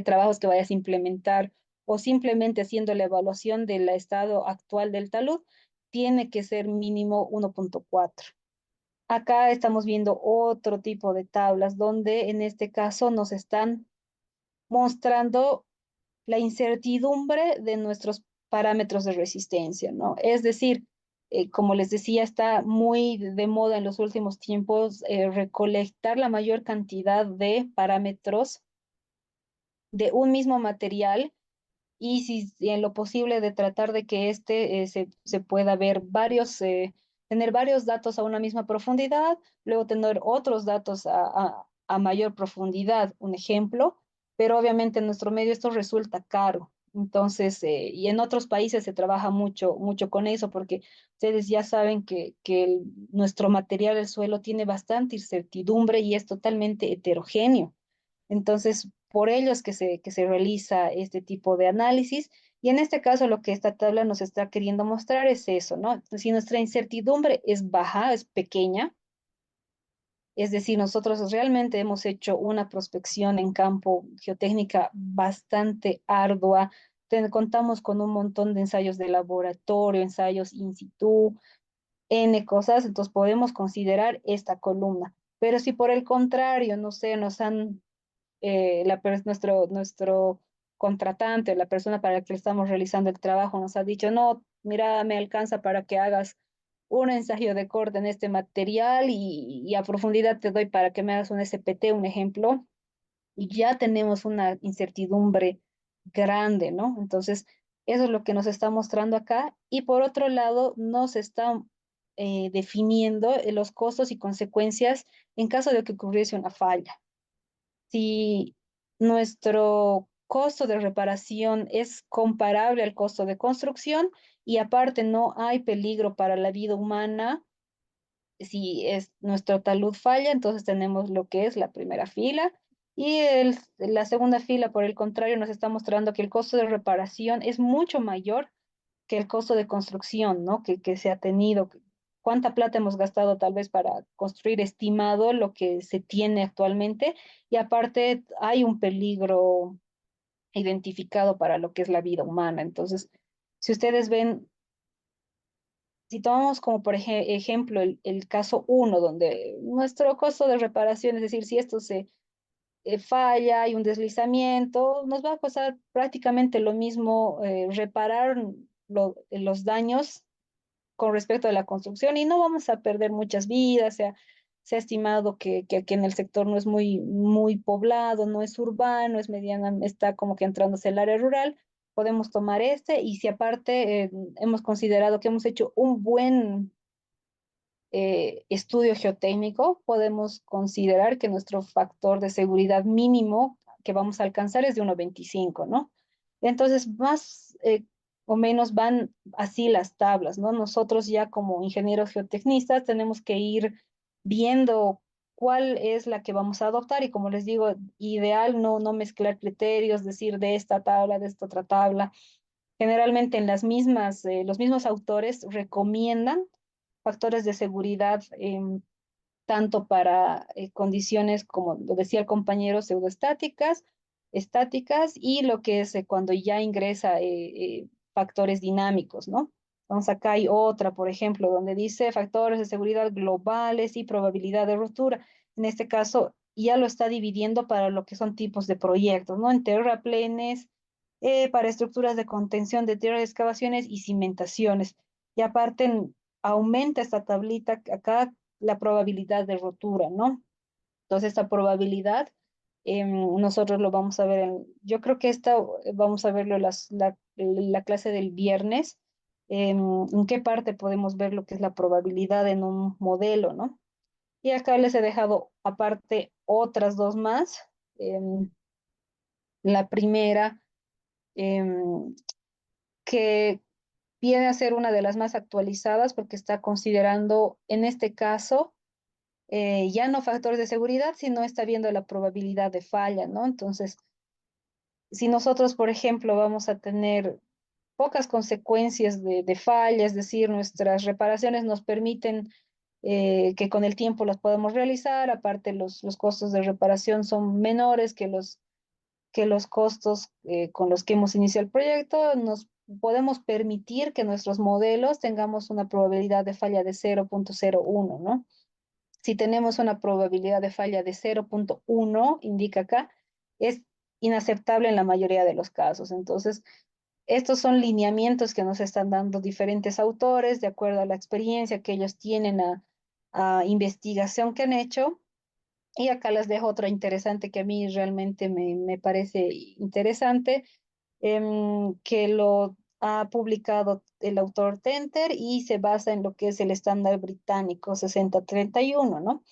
trabajos que vayas a implementar o simplemente haciendo la evaluación del estado actual del talud, tiene que ser mínimo 1.4. Acá estamos viendo otro tipo de tablas donde en este caso nos están mostrando la incertidumbre de nuestros parámetros de resistencia, ¿no? Es decir, como les decía, está muy de moda en los últimos tiempos recolectar la mayor cantidad de parámetros de un mismo material y si en lo posible de tratar de que se pueda ver tener varios datos a una misma profundidad, luego tener otros datos a mayor profundidad, un ejemplo, pero obviamente en nuestro medio esto resulta caro. Entonces, y en otros países se trabaja mucho con eso porque ustedes ya saben que nuestro material del suelo tiene bastante incertidumbre y es totalmente heterogéneo. Entonces, por ello es que se realiza este tipo de análisis. Y en este caso, lo que esta tabla nos está queriendo mostrar es eso, ¿no? Si nuestra incertidumbre es baja, es pequeña, es decir, nosotros realmente hemos hecho una prospección en campo geotécnica bastante ardua, contamos con un montón de ensayos de laboratorio, ensayos in situ, N cosas, entonces podemos considerar esta columna. Pero si por el contrario, no sé, nuestro contratante, la persona para la que le estamos realizando el trabajo, nos ha dicho, no, mira, me alcanza para que hagas un ensayo de corte en este material y a profundidad te doy para que me hagas un SPT, un ejemplo, y ya tenemos una incertidumbre grande, ¿no? Entonces, eso es lo que nos está mostrando acá. Y por otro lado, nos está definiendo los costos y consecuencias en caso de que ocurriese una falla. Si nuestro costo de reparación es comparable al costo de construcción y aparte no hay peligro para la vida humana, si nuestro talud falla, entonces tenemos lo que es la primera fila y la segunda fila, por el contrario, nos está mostrando que el costo de reparación es mucho mayor que el costo de construcción, ¿no? Que se ha tenido. ¿Cuánta plata hemos gastado tal vez para construir estimado lo que se tiene actualmente? Y aparte hay un peligro identificado para lo que es la vida humana. Entonces, si ustedes ven si tomamos como por ejemplo el caso uno, donde nuestro costo de reparación, es decir, si esto se falla, hay un deslizamiento, nos va a costar prácticamente lo mismo reparar los daños con respecto a la construcción y no vamos a perder muchas vidas. Se ha estimado que aquí en el sector no es muy poblado, no es urbano, es mediana, está como que entrándose el área rural. Podemos tomar este y si aparte hemos considerado que hemos hecho un buen estudio geotécnico, podemos considerar que nuestro factor de seguridad mínimo que vamos a alcanzar es de 1,25, ¿no? Entonces, más o menos van así las tablas, ¿no? Nosotros ya como ingenieros geotecnistas tenemos que ir viendo cuál es la que vamos a adoptar y como les digo, ideal no mezclar criterios, decir de esta tabla, de esta otra tabla. Generalmente en los mismos autores recomiendan factores de seguridad tanto para condiciones, como lo decía el compañero, pseudoestáticas, estáticas y lo que es cuando ya ingresa factores dinámicos, ¿no? Entonces acá hay otra, por ejemplo, donde dice factores de seguridad globales y probabilidad de rotura. En este caso ya lo está dividiendo para lo que son tipos de proyectos, ¿no? En terraplenes, para estructuras de contención de tierra, excavaciones y cimentaciones. Y aparte aumenta esta tablita acá la probabilidad de rotura, ¿no? Entonces, esta probabilidad, nosotros lo vamos a ver yo creo que esta vamos a verlo la clase del viernes, en qué parte podemos ver lo que es la probabilidad en un modelo, ¿no? Y acá les he dejado aparte otras dos más. em, la primera, em, que viene a ser una de las más actualizadas porque está considerando, en este caso, ya no factores de seguridad, sino está viendo la probabilidad de falla, ¿no? Entonces, si nosotros, por ejemplo, vamos a tener pocas consecuencias de falla, es decir, nuestras reparaciones nos permiten que con el tiempo las podemos realizar, aparte los costos de reparación son menores que los costos con los que hemos iniciado el proyecto, nos podemos permitir que nuestros modelos tengamos una probabilidad de falla de 0,01, ¿no? Si tenemos una probabilidad de falla de 0,1, indica acá, es inaceptable en la mayoría de los casos. Entonces, estos son lineamientos que nos están dando diferentes autores de acuerdo a la experiencia que ellos tienen a investigación que han hecho. Y acá les dejo otra interesante que a mí realmente me parece interesante, que lo ha publicado el autor Tenter y se basa en lo que es el estándar británico 6031, ¿no?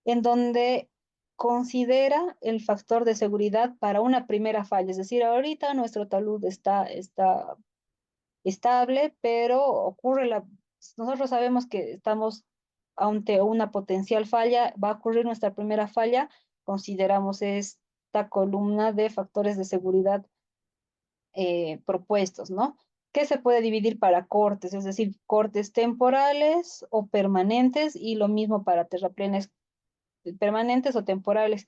En donde considera el factor de seguridad para una primera falla. Es decir, ahorita nuestro talud está estable, pero nosotros sabemos que estamos ante una potencial falla, va a ocurrir nuestra primera falla, consideramos esta columna de factores de seguridad propuestos, ¿no? Que se puede dividir para cortes, es decir, cortes temporales o permanentes y lo mismo para terraplenes permanentes o temporales.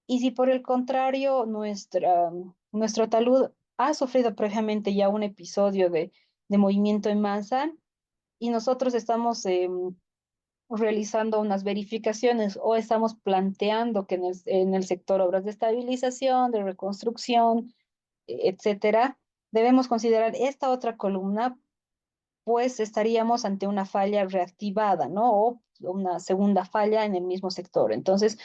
Y si por el contrario nuestro talud ha sufrido previamente ya un episodio de movimiento en masa y nosotros estamos realizando unas verificaciones o estamos planteando que en el sector obras de estabilización, de reconstrucción, etcétera, debemos considerar esta otra columna, pues estaríamos ante una falla reactivada, ¿no? O una segunda falla en el mismo sector. Entonces,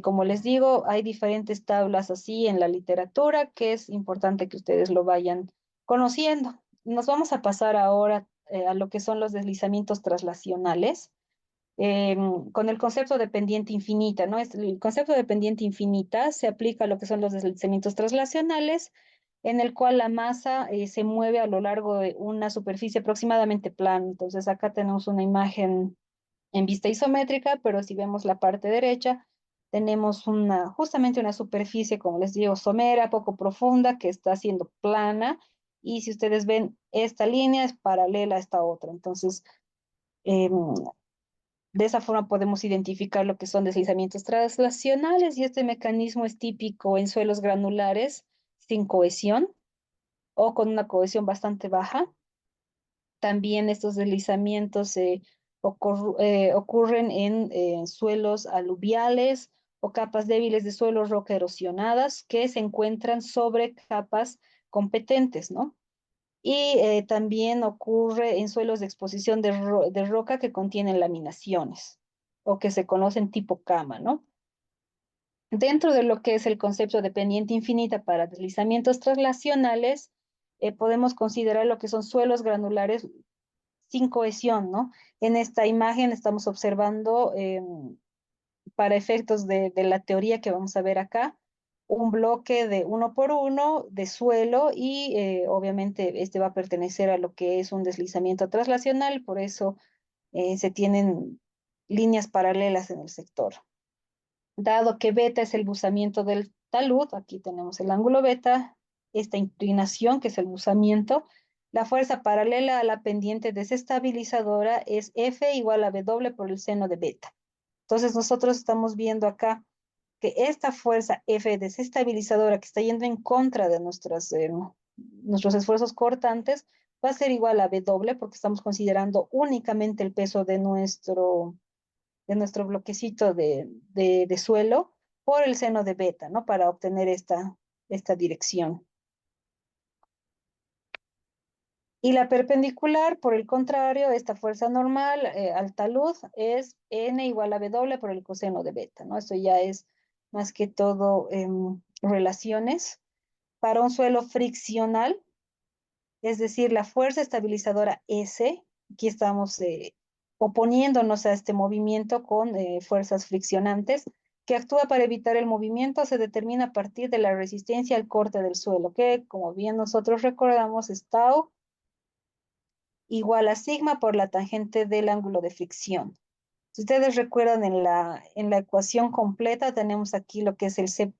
como les digo, hay diferentes tablas así en la literatura que es importante que ustedes lo vayan conociendo. Nos vamos a pasar ahora a lo que son los deslizamientos traslacionales, eh, con el concepto de pendiente infinita, ¿no? El concepto de pendiente infinita se aplica a lo que son los deslizamientos traslacionales, en el cual la masa se mueve a lo largo de una superficie aproximadamente plana. Entonces acá tenemos una imagen en vista isométrica, pero si vemos la parte derecha, tenemos justamente una superficie, como les digo, somera, poco profunda, que está siendo plana, y si ustedes ven, esta línea es paralela a esta otra. Entonces, em, de esa forma podemos identificar lo que son deslizamientos traslacionales y este mecanismo es típico en suelos granulares sin cohesión o con una cohesión bastante baja. También estos deslizamientos ocurren en suelos aluviales o capas débiles de suelo roca erosionadas que se encuentran sobre capas competentes, ¿no? Y también ocurre en suelos de exposición de roca que contienen laminaciones o que se conocen tipo cama, ¿no? Dentro de lo que es el concepto de pendiente infinita para deslizamientos traslacionales, podemos considerar lo que son suelos granulares sin cohesión, ¿no? En esta imagen estamos observando, para efectos de la teoría que vamos a ver acá, un bloque de 1 por 1 de suelo y obviamente este va a pertenecer a lo que es un deslizamiento traslacional, por eso se tienen líneas paralelas en el sector. Dado que beta es el buzamiento del talud, aquí tenemos el ángulo beta, esta inclinación que es el buzamiento, la fuerza paralela a la pendiente desestabilizadora es F igual a W por el seno de beta. Entonces nosotros estamos viendo acá que esta fuerza F desestabilizadora que está yendo en contra de nuestros esfuerzos cortantes va a ser igual a W porque estamos considerando únicamente el peso de nuestro bloquecito de suelo por el seno de beta, ¿no? Para obtener esta dirección. Y la perpendicular, por el contrario, esta fuerza normal al talud es N igual a W por el coseno de beta, ¿no? Esto ya es más que todo relaciones. Para un suelo friccional, es decir, la fuerza estabilizadora S, aquí estamos oponiéndonos a este movimiento con fuerzas friccionantes, que actúa para evitar el movimiento, se determina a partir de la resistencia al corte del suelo, que como bien nosotros recordamos es tau igual a sigma por la tangente del ángulo de fricción. Si ustedes recuerdan en la ecuación completa tenemos aquí lo que es el C',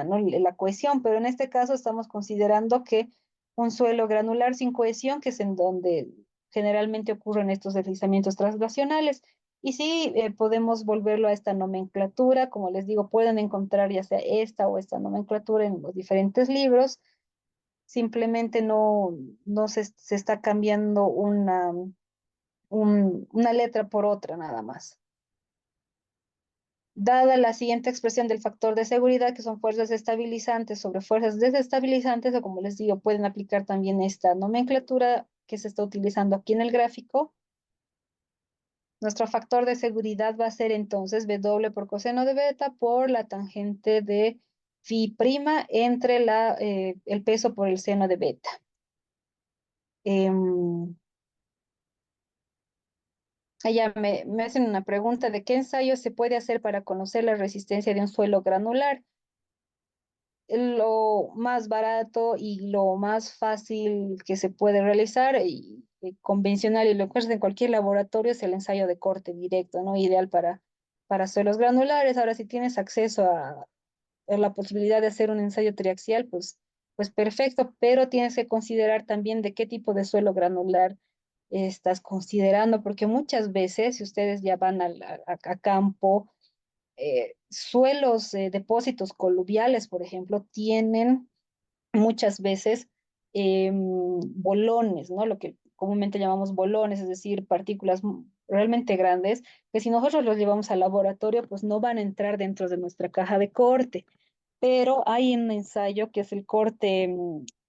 ¿no? La cohesión, pero en este caso estamos considerando que un suelo granular sin cohesión, que es en donde generalmente ocurren estos deslizamientos translacionales, y sí podemos volverlo a esta nomenclatura, como les digo, pueden encontrar ya sea esta o esta nomenclatura en los diferentes libros, simplemente no se está cambiando una letra por otra nada más. Dada la siguiente expresión del factor de seguridad, que son fuerzas estabilizantes sobre fuerzas desestabilizantes, o como les digo, pueden aplicar también esta nomenclatura que se está utilizando aquí en el gráfico. Nuestro factor de seguridad va a ser entonces W por coseno de beta por la tangente de phi prima entre el peso por el seno de beta. Allá me hacen una pregunta de qué ensayo se puede hacer para conocer la resistencia de un suelo granular. Lo más barato y lo más fácil que se puede realizar y convencional y lo encuentras en cualquier laboratorio es el ensayo de corte directo, ¿no? Ideal para suelos granulares. Ahora, si tienes acceso a la posibilidad de hacer un ensayo triaxial, pues perfecto, pero tienes que considerar también de qué tipo de suelo granular estás considerando, porque muchas veces, si ustedes ya van a campo, suelos, depósitos coluviales, por ejemplo, tienen muchas veces bolones, ¿no? Lo que comúnmente llamamos bolones, es decir, partículas realmente grandes, que si nosotros los llevamos al laboratorio, pues no van a entrar dentro de nuestra caja de corte. Pero hay un ensayo que es el corte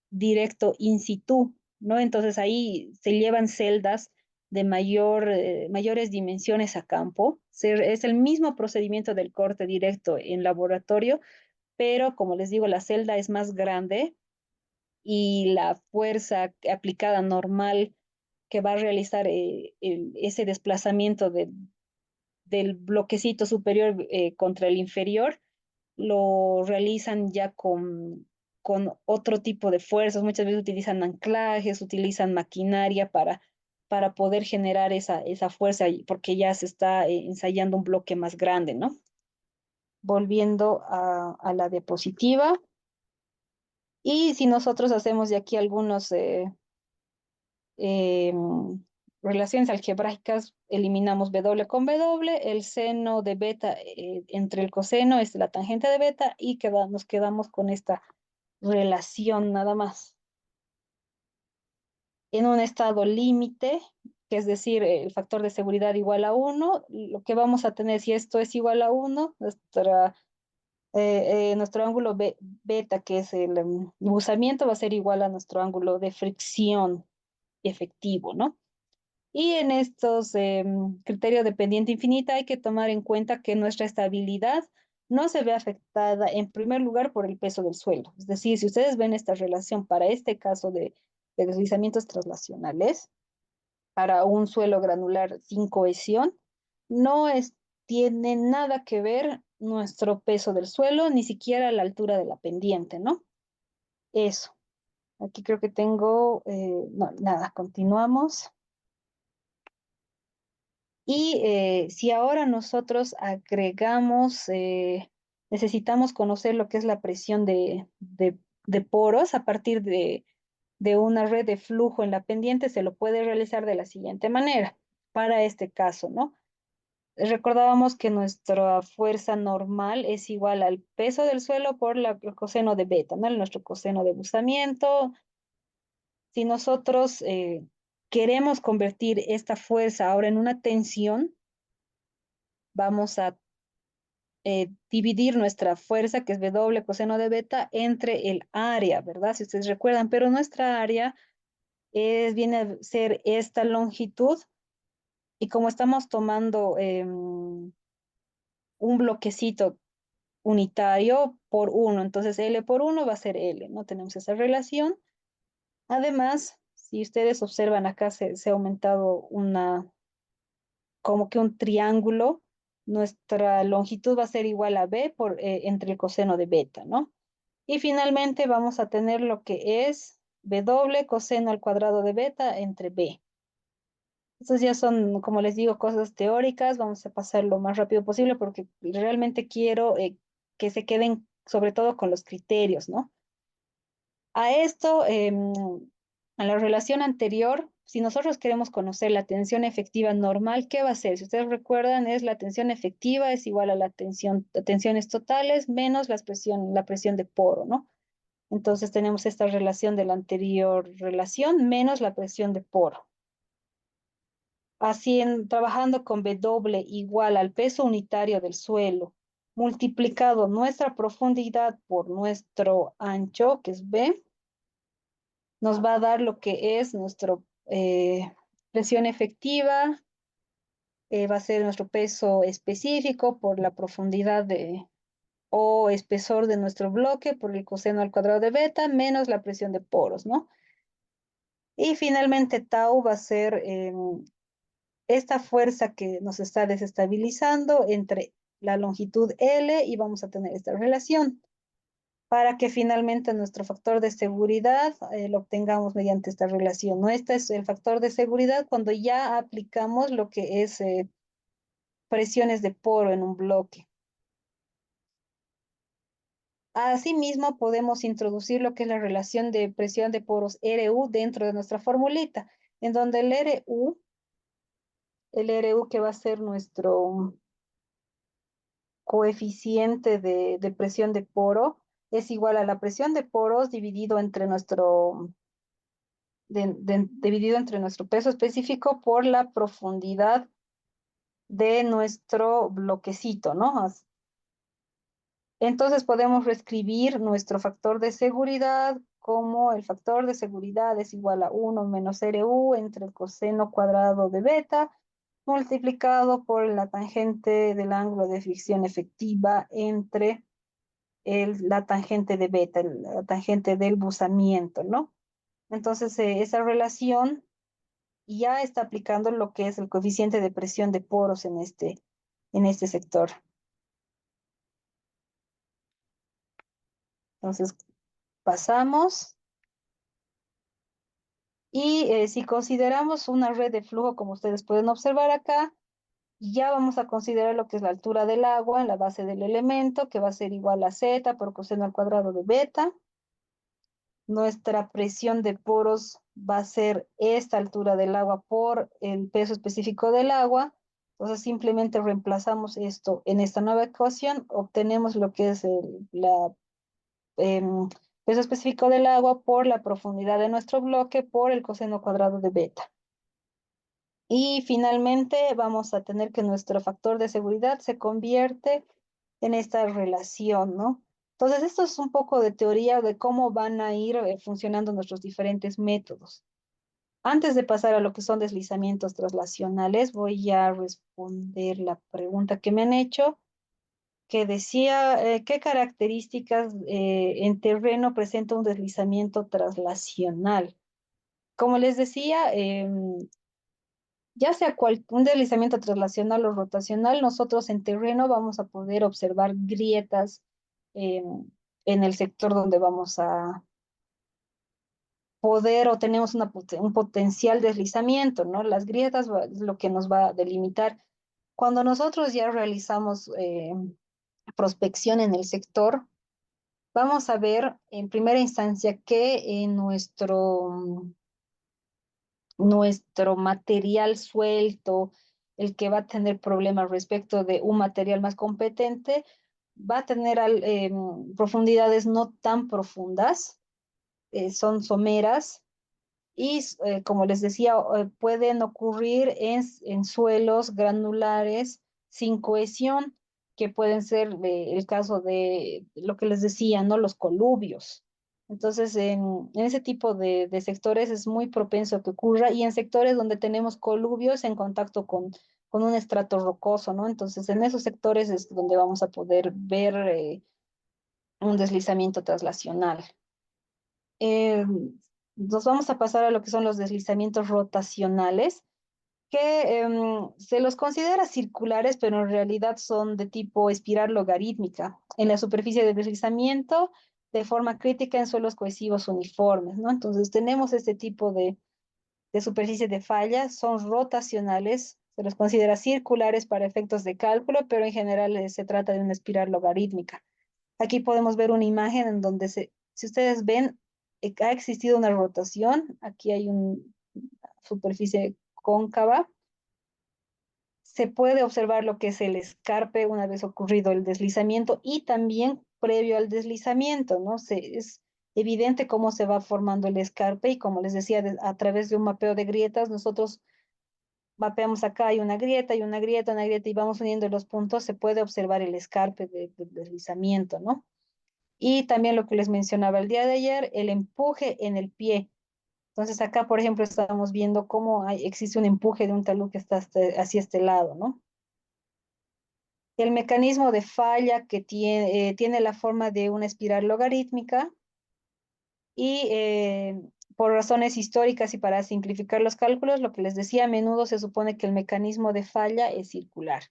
directo in situ, ¿no? Entonces ahí se llevan celdas de mayores dimensiones a campo. Es el mismo procedimiento del corte directo en laboratorio, pero como les digo, la celda es más grande y la fuerza aplicada normal que va a realizar ese desplazamiento del bloquecito superior contra el inferior, lo realizan ya con otro tipo de fuerzas. Muchas veces utilizan anclajes, utilizan maquinaria para poder generar esa fuerza, porque ya se está ensayando un bloque más grande, ¿no? Volviendo a la diapositiva. Y si nosotros hacemos de aquí algunos eh, relaciones algebraicas, eliminamos W con W, el seno de beta entre el coseno es la tangente de beta y nos quedamos con esta relación nada más. en un estado límite, que es decir, el factor de seguridad igual a 1, lo que vamos a tener, si esto es igual a 1, nuestro ángulo beta, que es el buzamiento, va a ser igual a nuestro ángulo de fricción efectivo, ¿no? Y en estos criterios de pendiente infinita hay que tomar en cuenta que nuestra estabilidad no se ve afectada en primer lugar por el peso del suelo. Es decir, si ustedes ven esta relación para este caso de deslizamientos traslacionales, para un suelo granular sin cohesión, no tiene nada que ver nuestro peso del suelo, ni siquiera la altura de la pendiente, ¿no? Eso. Aquí creo que tengo, no, nada, continuamos. Y si ahora nosotros agregamos, necesitamos conocer lo que es la presión de poros a partir de una red de flujo en la pendiente, se lo puede realizar de la siguiente manera. Para este caso, ¿no? Recordábamos que nuestra fuerza normal es igual al peso del suelo por el coseno de beta, ¿no? Nuestro coseno de buzamiento. Si nosotros queremos convertir esta fuerza ahora en una tensión, vamos a dividir nuestra fuerza, que es W coseno de beta, entre el área, ¿verdad? Si ustedes recuerdan, pero nuestra área viene a ser esta longitud, y como estamos tomando un bloquecito unitario por 1, entonces L por 1 va a ser L, ¿no? Tenemos esa relación. Además, si ustedes observan acá, se ha aumentado como que un triángulo. Nuestra longitud va a ser igual a B entre el coseno de beta, ¿no? Y finalmente vamos a tener lo que es W coseno al cuadrado de beta entre B. Estos ya son, como les digo, cosas teóricas. Vamos a pasar lo más rápido posible porque realmente quiero que se queden sobre todo con los criterios, ¿no? A esto, a la relación anterior, si nosotros queremos conocer la tensión efectiva normal, ¿qué va a ser? Si ustedes recuerdan, es la tensión efectiva es igual a la tensiones totales menos la presión de poro, ¿no? Entonces tenemos esta relación de la anterior relación menos la presión de poro. Así, trabajando con W igual al peso unitario del suelo, multiplicado nuestra profundidad por nuestro ancho, que es B, nos va a dar lo que es nuestra presión efectiva, va a ser nuestro peso específico por la profundidad o espesor de nuestro bloque por el coseno al cuadrado de beta, menos la presión de poros, ¿no? Y finalmente tau va a ser esta fuerza que nos está desestabilizando entre la longitud L y vamos a tener esta relación para que finalmente nuestro factor de seguridad lo obtengamos mediante esta relación, ¿no? Este es el factor de seguridad cuando ya aplicamos lo que es presiones de poro en un bloque. Asimismo, podemos introducir lo que es la relación de presión de poros RU dentro de nuestra formulita, en donde el RU que va a ser nuestro coeficiente de presión de poro, es igual a la presión de poros dividido entre nuestro peso específico por la profundidad de nuestro bloquecito, ¿no? Entonces podemos reescribir nuestro factor de seguridad como el factor de seguridad es igual a 1 menos RU entre el coseno cuadrado de beta multiplicado por la tangente del ángulo de fricción efectiva entre la tangente de beta, la tangente del buzamiento, ¿no? Entonces, esa relación ya está aplicando lo que es el coeficiente de presión de poros en este sector. Entonces, pasamos. Y si consideramos una red de flujo, como ustedes pueden observar acá, ya vamos a considerar lo que es la altura del agua en la base del elemento, que va a ser igual a Z por coseno al cuadrado de beta. Nuestra presión de poros va a ser esta altura del agua por el peso específico del agua. Entonces simplemente reemplazamos esto en esta nueva ecuación, obtenemos lo que es la em, peso específico del agua por la profundidad de nuestro bloque por el coseno cuadrado de beta. Y finalmente vamos a tener que nuestro factor de seguridad se convierte en esta relación, ¿no? Entonces, esto es un poco de teoría de cómo van a ir funcionando nuestros diferentes métodos. Antes de pasar a lo que son deslizamientos traslacionales, voy a responder la pregunta que me han hecho, que decía, ¿qué características en terreno presenta un deslizamiento traslacional? Como les decía, ya sea un deslizamiento traslacional o rotacional, nosotros en terreno vamos a poder observar grietas en el sector donde vamos a poder o tenemos un potencial deslizamiento, ¿no? Las grietas es lo que nos va a delimitar. Cuando nosotros ya realizamos prospección en el sector, vamos a ver en primera instancia que en nuestro material suelto, el que va a tener problemas respecto de un material más competente, va a tener profundidades no tan profundas, son someras y como les decía, pueden ocurrir en suelos granulares sin cohesión, que pueden ser el caso de lo que les decía, ¿no? Los coluvios. Entonces, en ese tipo de sectores es muy propenso que ocurra y en sectores donde tenemos coluvios en contacto con un estrato rocoso, ¿no? Entonces, en esos sectores es donde vamos a poder ver un deslizamiento traslacional. Eh, Nos vamos a pasar a lo que son los deslizamientos rotacionales, que se los considera circulares, pero en realidad son de tipo espiral logarítmica en la superficie de deslizamiento de forma crítica en suelos cohesivos uniformes, ¿no? Entonces tenemos este tipo de superficie de falla, son rotacionales, se los considera circulares para efectos de cálculo, pero en general se trata de una espiral logarítmica. Aquí podemos ver una imagen en donde si ustedes ven, ha existido una rotación. Aquí hay una superficie cóncava. Se puede observar lo que es el escarpe una vez ocurrido el deslizamiento y también previo al deslizamiento, ¿no? Es evidente cómo se va formando el escarpe y como les decía, a través de un mapeo de grietas, nosotros mapeamos acá, hay una grieta, hay una grieta, una grieta y vamos uniendo los puntos, se puede observar el escarpe del deslizamiento, ¿no? Y también lo que les mencionaba el día de ayer, el empuje en el pie. Entonces acá, por ejemplo, estamos viendo cómo existe un empuje de un talud que está hacia este lado, ¿no? El mecanismo de falla que tiene la forma de una espiral logarítmica y por razones históricas y para simplificar los cálculos, lo que les decía, a menudo se supone que el mecanismo de falla es circular.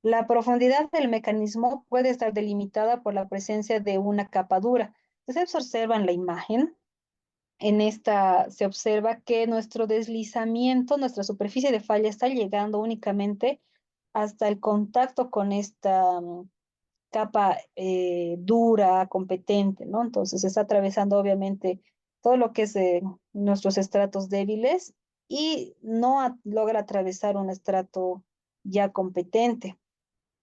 La profundidad del mecanismo puede estar delimitada por la presencia de una capa dura. Ustedes observan la imagen. En esta se observa que nuestro deslizamiento, nuestra superficie de falla está llegando únicamente hasta el contacto con esta capa dura, competente, ¿no? Entonces está atravesando obviamente todo lo que es nuestros estratos débiles y no logra atravesar un estrato ya competente.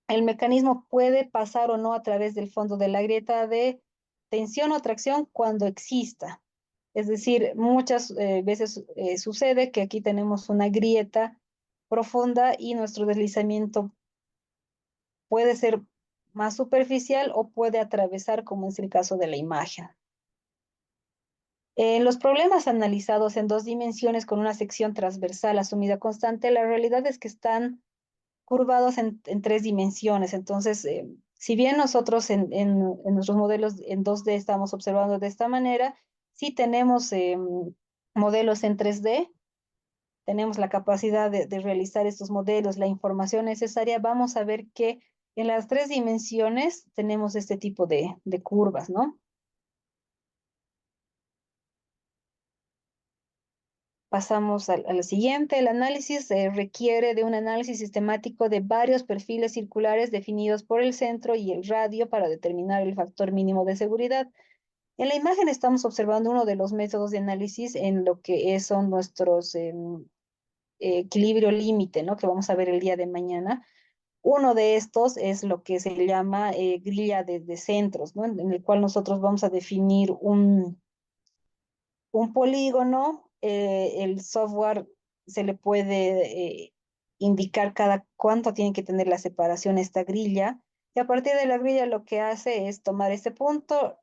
El mecanismo puede pasar o no a través del fondo de la grieta de tensión o tracción cuando exista. Es decir, muchas veces sucede que aquí tenemos una grieta profunda y nuestro deslizamiento puede ser más superficial o puede atravesar, como es el caso de la imagen. En los problemas analizados en dos dimensiones con una sección transversal asumida constante, la realidad es que están curvados en tres dimensiones. Entonces, si bien nosotros en nuestros modelos en 2D estamos observando de esta manera, sí tenemos modelos en 3D, tenemos la capacidad de realizar estos modelos, la información necesaria, vamos a ver que en las tres dimensiones tenemos este tipo de curvas, ¿no? Pasamos al siguiente. El análisis requiere de un análisis sistemático de varios perfiles circulares definidos por el centro y el radio para determinar el factor mínimo de seguridad. En la imagen estamos observando uno de los métodos de análisis en lo que son nuestros equilibrio límite, ¿no? Que vamos a ver el día de mañana. Uno de estos es lo que se llama grilla de centros, ¿no? En el cual nosotros vamos a definir un polígono. El software se le puede indicar cada cuánto tiene que tener la separación esta grilla. Y a partir de la grilla lo que hace es tomar este punto,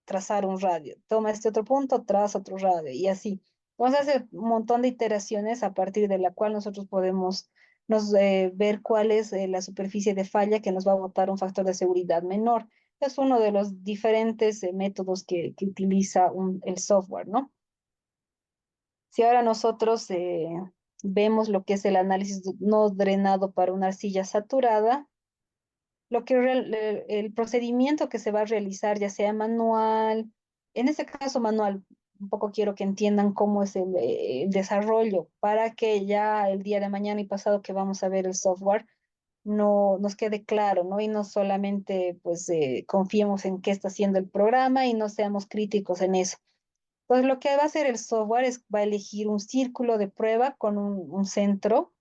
trazar un radio. Toma este otro punto, traza otro radio y así. Vamos a hacer un montón de iteraciones a partir de la cual nosotros podemos ver cuál es la superficie de falla que nos va a botar un factor de seguridad menor. Es uno de los diferentes métodos que utiliza el software, ¿no? Si ahora nosotros vemos lo que es el análisis no drenado para una arcilla saturada, el procedimiento que se va a realizar, ya sea manual, en este caso manual, un poco quiero que entiendan cómo es el desarrollo para que ya el día de mañana y pasado que vamos a ver el software no nos quede claro, ¿no? Y no solamente pues confiemos en qué está haciendo el programa y no seamos críticos en eso. Pues lo que va a hacer el software es va a elegir un círculo de prueba con un centro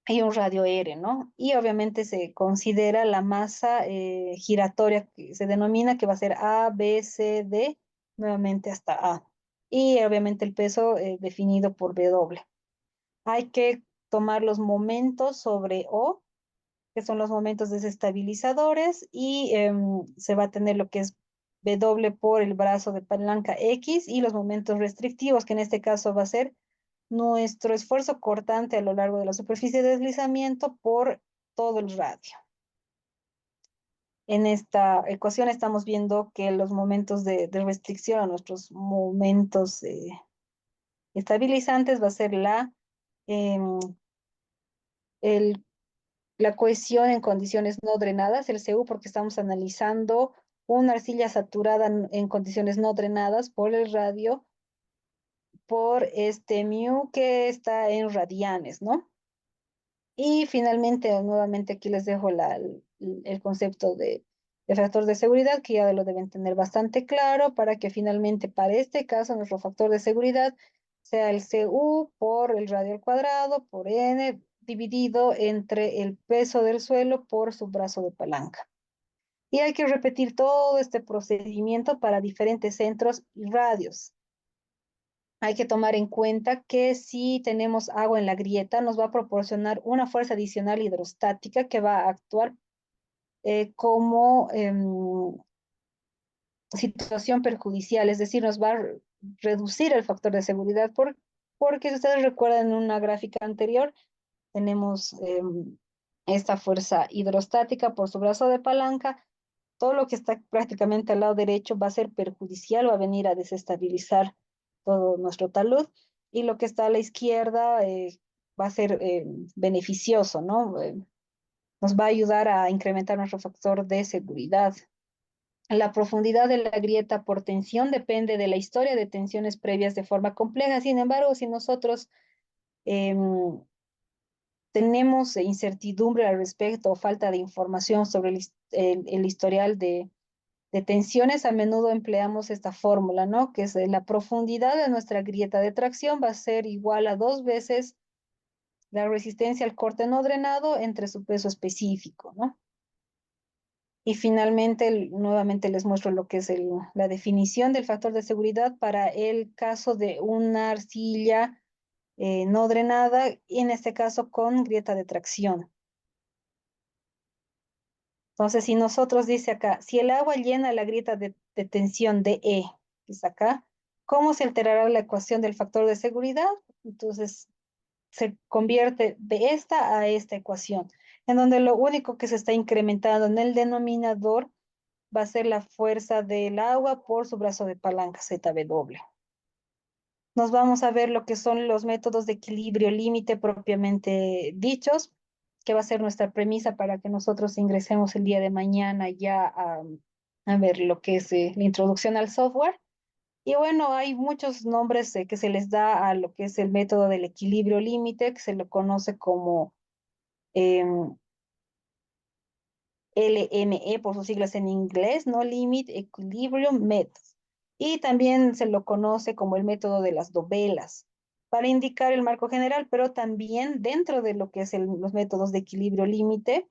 y un radio R, ¿no? Y obviamente se considera la masa giratoria que se denomina que va a ser A, B, C, D, nuevamente hasta A. Y obviamente el peso definido por W. Hay que tomar los momentos sobre O, que son los momentos desestabilizadores, y se va a tener lo que es W por el brazo de palanca X y los momentos restrictivos, que en este caso va a ser nuestro esfuerzo cortante a lo largo de la superficie de deslizamiento por todo el radio. En esta ecuación estamos viendo que los momentos de restricción a nuestros momentos estabilizantes va a ser em, el, la cohesión en condiciones no drenadas, el CU, porque estamos analizando una arcilla saturada en condiciones no drenadas por el radio, por este mu que está en radianes, ¿no? Y finalmente, nuevamente aquí les dejo el concepto de factor de seguridad, que ya lo deben tener bastante claro, para que finalmente para este caso nuestro factor de seguridad sea el CU por el radio al cuadrado, por N, dividido entre el peso del suelo por su brazo de palanca. Y hay que repetir todo este procedimiento para diferentes centros y radios. Hay que tomar en cuenta que si tenemos agua en la grieta, nos va a proporcionar una fuerza adicional hidrostática que va a actuar como situación perjudicial, es decir, nos va a reducir el factor de seguridad, porque si ustedes recuerdan en una gráfica anterior, tenemos esta fuerza hidrostática por su brazo de palanca. Todo lo que está prácticamente al lado derecho va a ser perjudicial, va a venir a desestabilizar todo nuestro talud, y lo que está a la izquierda va a ser beneficioso, ¿no? Nos va a ayudar a incrementar nuestro factor de seguridad. La profundidad de la grieta por tensión depende de la historia de tensiones previas de forma compleja. Sin embargo, si nosotros em, tenemos incertidumbre al respecto o falta de información sobre el historial de tensiones, a menudo empleamos esta fórmula, ¿no? Que es la profundidad de nuestra grieta de tracción va a ser igual a 2 veces la resistencia al corte no drenado entre su peso específico, ¿no? Y finalmente, nuevamente les muestro lo que es la definición del factor de seguridad para el caso de una arcilla no drenada, y en este caso con grieta de tracción. Entonces, si nosotros dice acá, si el agua llena la grieta de tensión de E, que es acá, ¿cómo se alterará la ecuación del factor de seguridad? Entonces, se convierte de esta a esta ecuación, en donde lo único que se está incrementando en el denominador va a ser la fuerza del agua por su brazo de palanca ZW. Nos vamos a ver lo que son los métodos de equilibrio límite propiamente dichos, que va a ser nuestra premisa para que nosotros ingresemos el día de mañana ya a ver lo que es la introducción al software. Y bueno, hay muchos nombres que se les da a lo que es el método del equilibrio límite, que se lo conoce como em, LME por sus siglas en inglés, ¿no? Limit Equilibrium Method. Y también se lo conoce como el método de las dovelas. para indicar el marco general, pero también dentro de lo que es los métodos de equilibrio límite,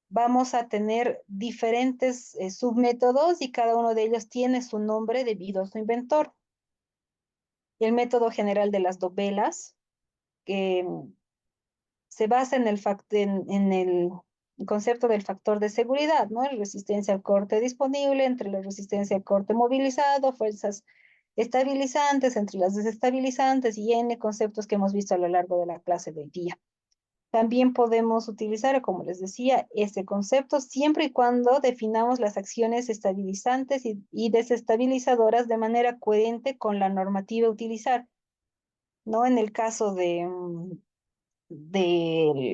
vamos a tener diferentes submétodos y cada uno de ellos tiene su nombre debido a su inventor. El método general de las dovelas, que se basa en el concepto del factor de seguridad, ¿no? Resistencia al corte disponible entre la resistencia al corte movilizado, fuerzas estabilizantes entre las desestabilizantes y N conceptos que hemos visto a lo largo de la clase del día. También podemos utilizar, como les decía, este concepto siempre y cuando definamos las acciones estabilizantes y desestabilizadoras de manera coherente con la normativa a utilizar, ¿no? En el caso del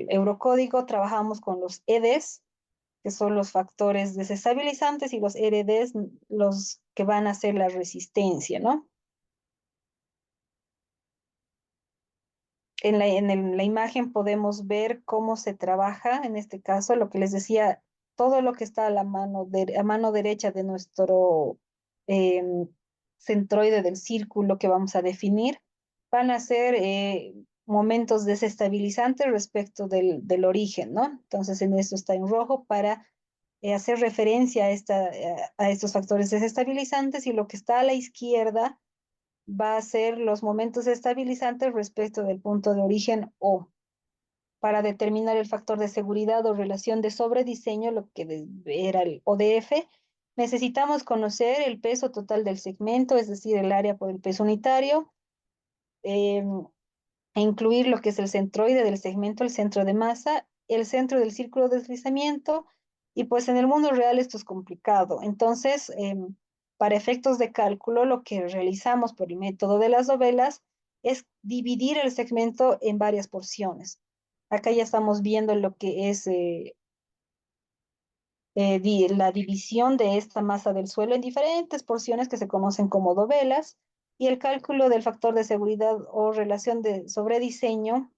Eurocódigo trabajamos con los EDES, que son los factores desestabilizantes, y los RDs, los que van a hacer la resistencia, ¿no? En la imagen podemos ver cómo se trabaja, en este caso, lo que les decía, todo lo que está a mano derecha de nuestro em, centroide del círculo que vamos a definir, van a ser momentos desestabilizantes respecto del origen, ¿no? Entonces, en esto está en rojo para hacer referencia a estos factores desestabilizantes, y lo que está a la izquierda va a ser los momentos estabilizantes respecto del punto de origen O. Para determinar el factor de seguridad o relación de sobrediseño, lo que era el ODF, necesitamos conocer el peso total del segmento, es decir, el área por el peso unitario, eh, e incluir lo que es el centroide del segmento, el centro de masa, el centro del círculo de deslizamiento, y pues en el mundo real esto es complicado. Entonces, para efectos de cálculo, lo que realizamos por el método de las dovelas es dividir el segmento en varias porciones. Acá ya estamos viendo lo que es la división de esta masa del suelo en diferentes porciones que se conocen como dovelas, y el cálculo del factor de seguridad o relación de sobrediseño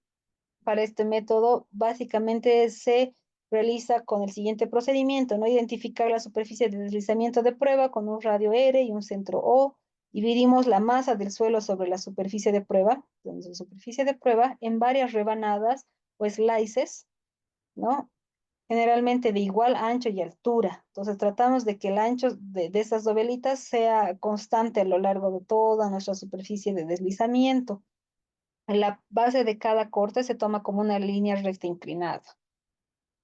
para este método básicamente se realiza con el siguiente procedimiento, ¿no? Identificar la superficie de deslizamiento de prueba con un radio R y un centro O. Dividimos la masa del suelo sobre la superficie de prueba, entonces la superficie de prueba, en varias rebanadas o slices, ¿no? Generalmente de igual ancho y altura. Entonces tratamos de que el ancho de esas dovelitas sea constante a lo largo de toda nuestra superficie de deslizamiento. En la base de cada corte se toma como una línea recta inclinada.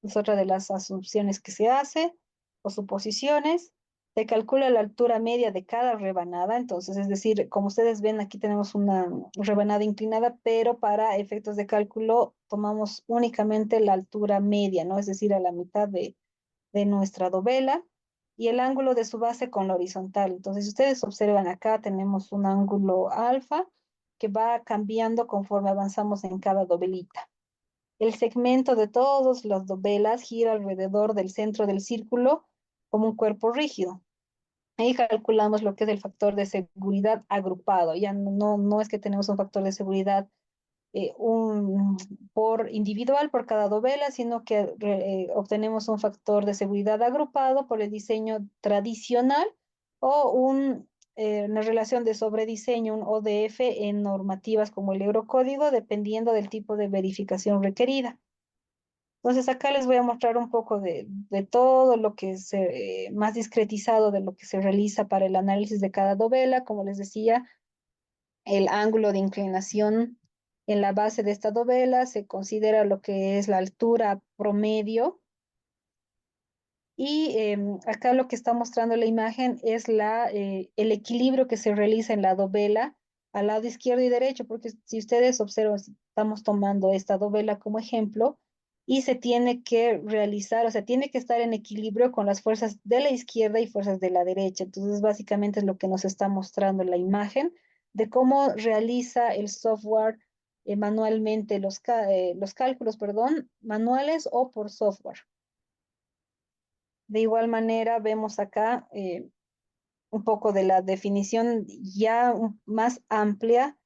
Es otra de las asunciones que se hace, o suposiciones. Se calcula la altura media de cada rebanada, entonces, es decir, como ustedes ven, aquí tenemos una rebanada inclinada, pero para efectos de cálculo tomamos únicamente la altura media, ¿no? Es decir, a la mitad de nuestra dovela, y el ángulo de su base con la horizontal. Entonces, si ustedes observan acá, tenemos un ángulo alfa que va cambiando conforme avanzamos en cada dovelita. El segmento de todas las dovelas gira alrededor del centro del círculo como un cuerpo rígido. Ahí calculamos lo que es el factor de seguridad agrupado. Ya no es que tenemos un factor de seguridad por individual por cada dovela, sino que obtenemos un factor de seguridad agrupado por el diseño tradicional, o una relación de sobrediseño, un ODF, en normativas como el Eurocódigo, dependiendo del tipo de verificación requerida. Entonces acá les voy a mostrar un poco de todo lo que es más discretizado de lo que se realiza para el análisis de cada dovela. Como les decía, el ángulo de inclinación en la base de esta dovela se considera lo que es la altura promedio, y acá lo que está mostrando la imagen es el equilibrio que se realiza en la dovela al lado izquierdo y derecho, porque si ustedes observan, estamos tomando esta dovela como ejemplo, y se tiene que realizar, o sea, tiene que estar en equilibrio con las fuerzas de la izquierda y fuerzas de la derecha. Entonces, básicamente es lo que nos está mostrando la imagen de cómo realiza el software manualmente los cálculos, perdón, manuales o por software. De igual manera, vemos acá un poco de la definición ya más amplia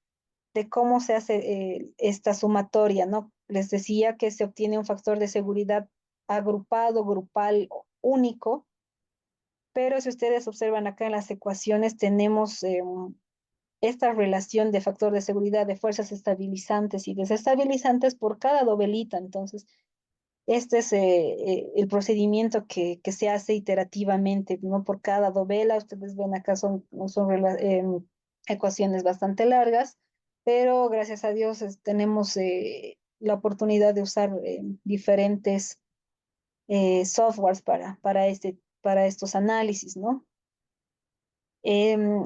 de cómo se hace esta sumatoria, ¿no? Les decía que se obtiene un factor de seguridad agrupado, grupal, único, pero si ustedes observan acá en las ecuaciones, tenemos esta relación de factor de seguridad de fuerzas estabilizantes y desestabilizantes por cada dovelita. Entonces, este es el procedimiento que se hace iterativamente, ¿no? Por cada dovela. Ustedes ven acá son ecuaciones bastante largas, pero gracias a Dios tenemos la oportunidad de usar diferentes softwares para estos análisis, ¿no?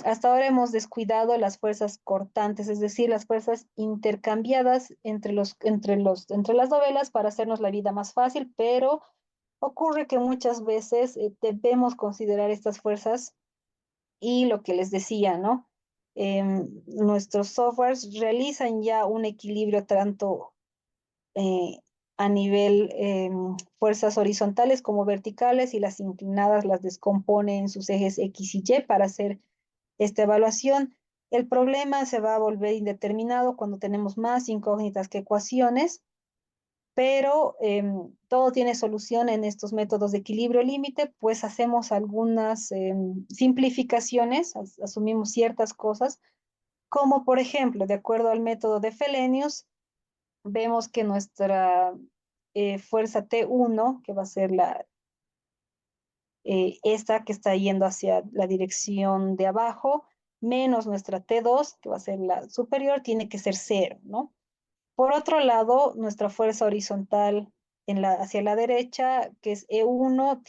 Hasta ahora hemos descuidado las fuerzas cortantes, es decir, las fuerzas intercambiadas entre las novelas para hacernos la vida más fácil, pero ocurre que muchas veces debemos considerar estas fuerzas y lo que les decía, ¿no? Nuestros softwares realizan ya un equilibrio tanto eh, a nivel fuerzas horizontales como verticales, y las inclinadas las descompone en sus ejes X y Y para hacer esta evaluación. El problema se va a volver indeterminado cuando tenemos más incógnitas que ecuaciones, pero todo tiene solución en estos métodos de equilibrio límite, pues hacemos algunas simplificaciones, asumimos ciertas cosas, como por ejemplo, de acuerdo al método de Felenius, vemos que nuestra fuerza T1, que va a ser esta que está yendo hacia la dirección de abajo, menos nuestra T2, que va a ser la superior, tiene que ser cero, ¿no? Por otro lado, nuestra fuerza horizontal hacia la derecha, que es E1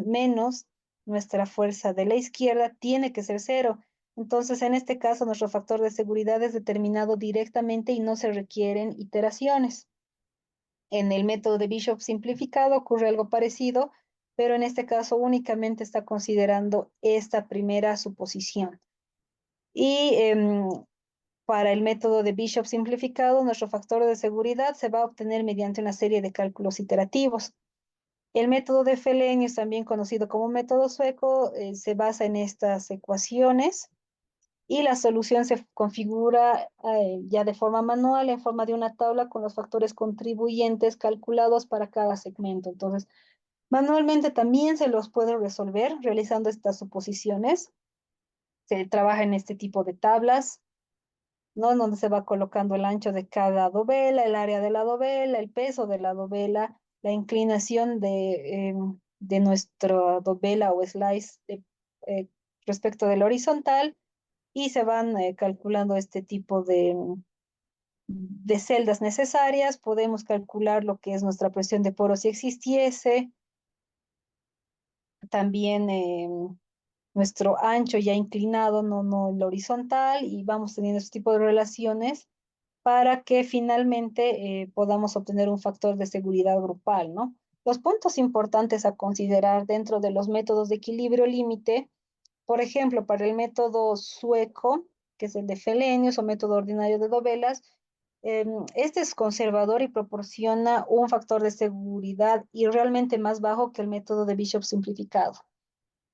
menos nuestra fuerza de la izquierda, tiene que ser cero. Entonces, en este caso, nuestro factor de seguridad es determinado directamente y no se requieren iteraciones. En el método de Bishop simplificado ocurre algo parecido, pero en este caso únicamente está considerando esta primera suposición. Y para el método de Bishop simplificado, nuestro factor de seguridad se va a obtener mediante una serie de cálculos iterativos. El método de Felenius, también conocido como método sueco, se basa en estas ecuaciones y la solución se configura ya de forma manual en forma de una tabla con los factores contribuyentes calculados para cada segmento. Entonces, manualmente también se los puede resolver realizando estas suposiciones. Se trabaja en este tipo de tablas, ¿no? En donde se va colocando el ancho de cada dovela, el área de la dovela, el peso de la dovela, la inclinación de nuestra dovela o slice eh, respecto del horizontal, y se van calculando este tipo de celdas necesarias. Podemos calcular lo que es nuestra presión de poro si existiese, también nuestro ancho ya inclinado, no el horizontal, y vamos teniendo este tipo de relaciones para que finalmente podamos obtener un factor de seguridad grupal, ¿no? Los puntos importantes a considerar dentro de los métodos de equilibrio límite, por ejemplo, para el método sueco, que es el de Felenius o método ordinario de Dovelas, este es conservador y proporciona un factor de seguridad y realmente más bajo que el método de Bishop simplificado.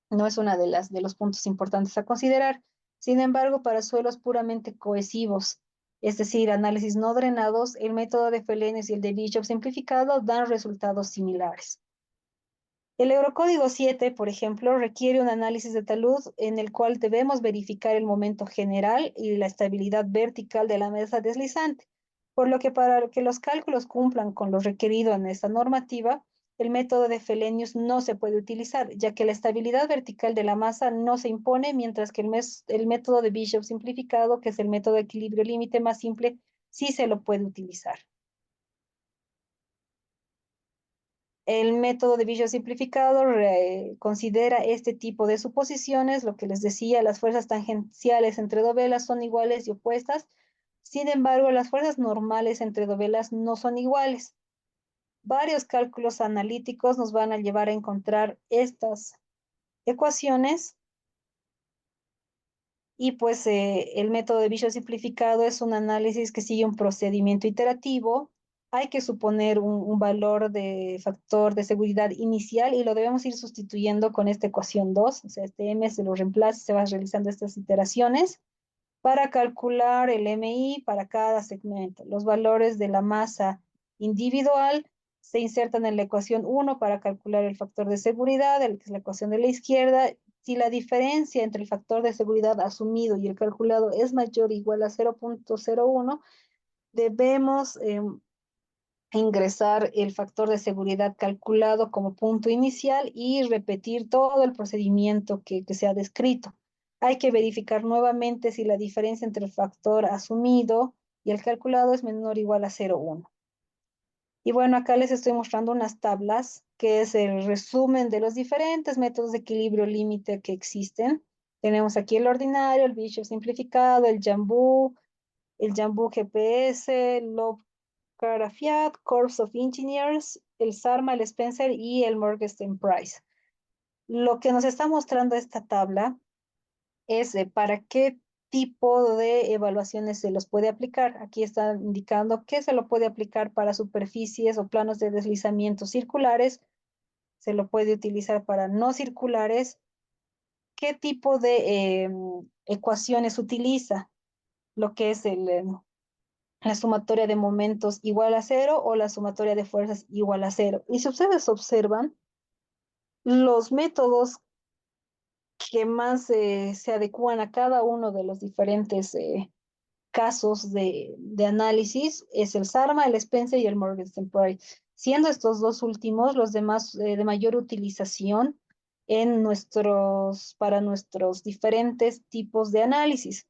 No es una de los puntos importantes a considerar. Sin embargo, para suelos puramente cohesivos, es decir, análisis no drenados, el método de Felenius y el de Bishop simplificado dan resultados similares. El Eurocódigo 7, por ejemplo, requiere un análisis de talud en el cual debemos verificar el momento general y la estabilidad vertical de la mesa deslizante, por lo que para que los cálculos cumplan con lo requerido en esta normativa, el método de Felenius no se puede utilizar, ya que la estabilidad vertical de la masa no se impone, mientras que el método de Bishop simplificado, que es el método de equilibrio límite más simple, sí se lo puede utilizar. El método de Bishop simplificado considera este tipo de suposiciones, lo que les decía, las fuerzas tangenciales entre dovelas son iguales y opuestas. Sin embargo, las fuerzas normales entre dovelas no son iguales. Varios cálculos analíticos nos van a llevar a encontrar estas ecuaciones, y pues el método de Bishop simplificado es un análisis que sigue un procedimiento iterativo. Hay que suponer un valor de factor de seguridad inicial y lo debemos ir sustituyendo con esta ecuación 2. O sea, este M se lo reemplaza, se va realizando estas iteraciones para calcular el MI para cada segmento. Los valores de la masa individual se insertan en la ecuación 1 para calcular el factor de seguridad, que es la ecuación de la izquierda, Si la diferencia entre el factor de seguridad asumido y el calculado es mayor o igual a 0,01, debemos ingresar el factor de seguridad calculado como punto inicial y repetir todo el procedimiento que se ha descrito. Hay que verificar nuevamente si la diferencia entre el factor asumido y el calculado es menor o igual a 0,1. Y bueno, acá les estoy mostrando unas tablas que es el resumen de los diferentes métodos de equilibrio límite que existen. Tenemos aquí el ordinario, el Bishop simplificado, el Jambu GPS, el Lovecraftian, Corps of Engineers, el SARMA, el Spencer y el Morgenstern Price. Lo que nos está mostrando esta tabla es para qué tipo de evaluaciones se los puede aplicar. Aquí está indicando que se lo puede aplicar para superficies o planos de deslizamiento circulares, se lo puede utilizar para no circulares. ¿Qué tipo de ecuaciones utiliza? Lo que es la sumatoria de momentos igual a cero o la sumatoria de fuerzas igual a cero. Y si ustedes observan, los métodos que más se adecúan a cada uno de los diferentes casos de análisis es el SARMA, el Spencer y el Morgenstern Price, siendo estos dos últimos los demás de mayor utilización para nuestros diferentes tipos de análisis.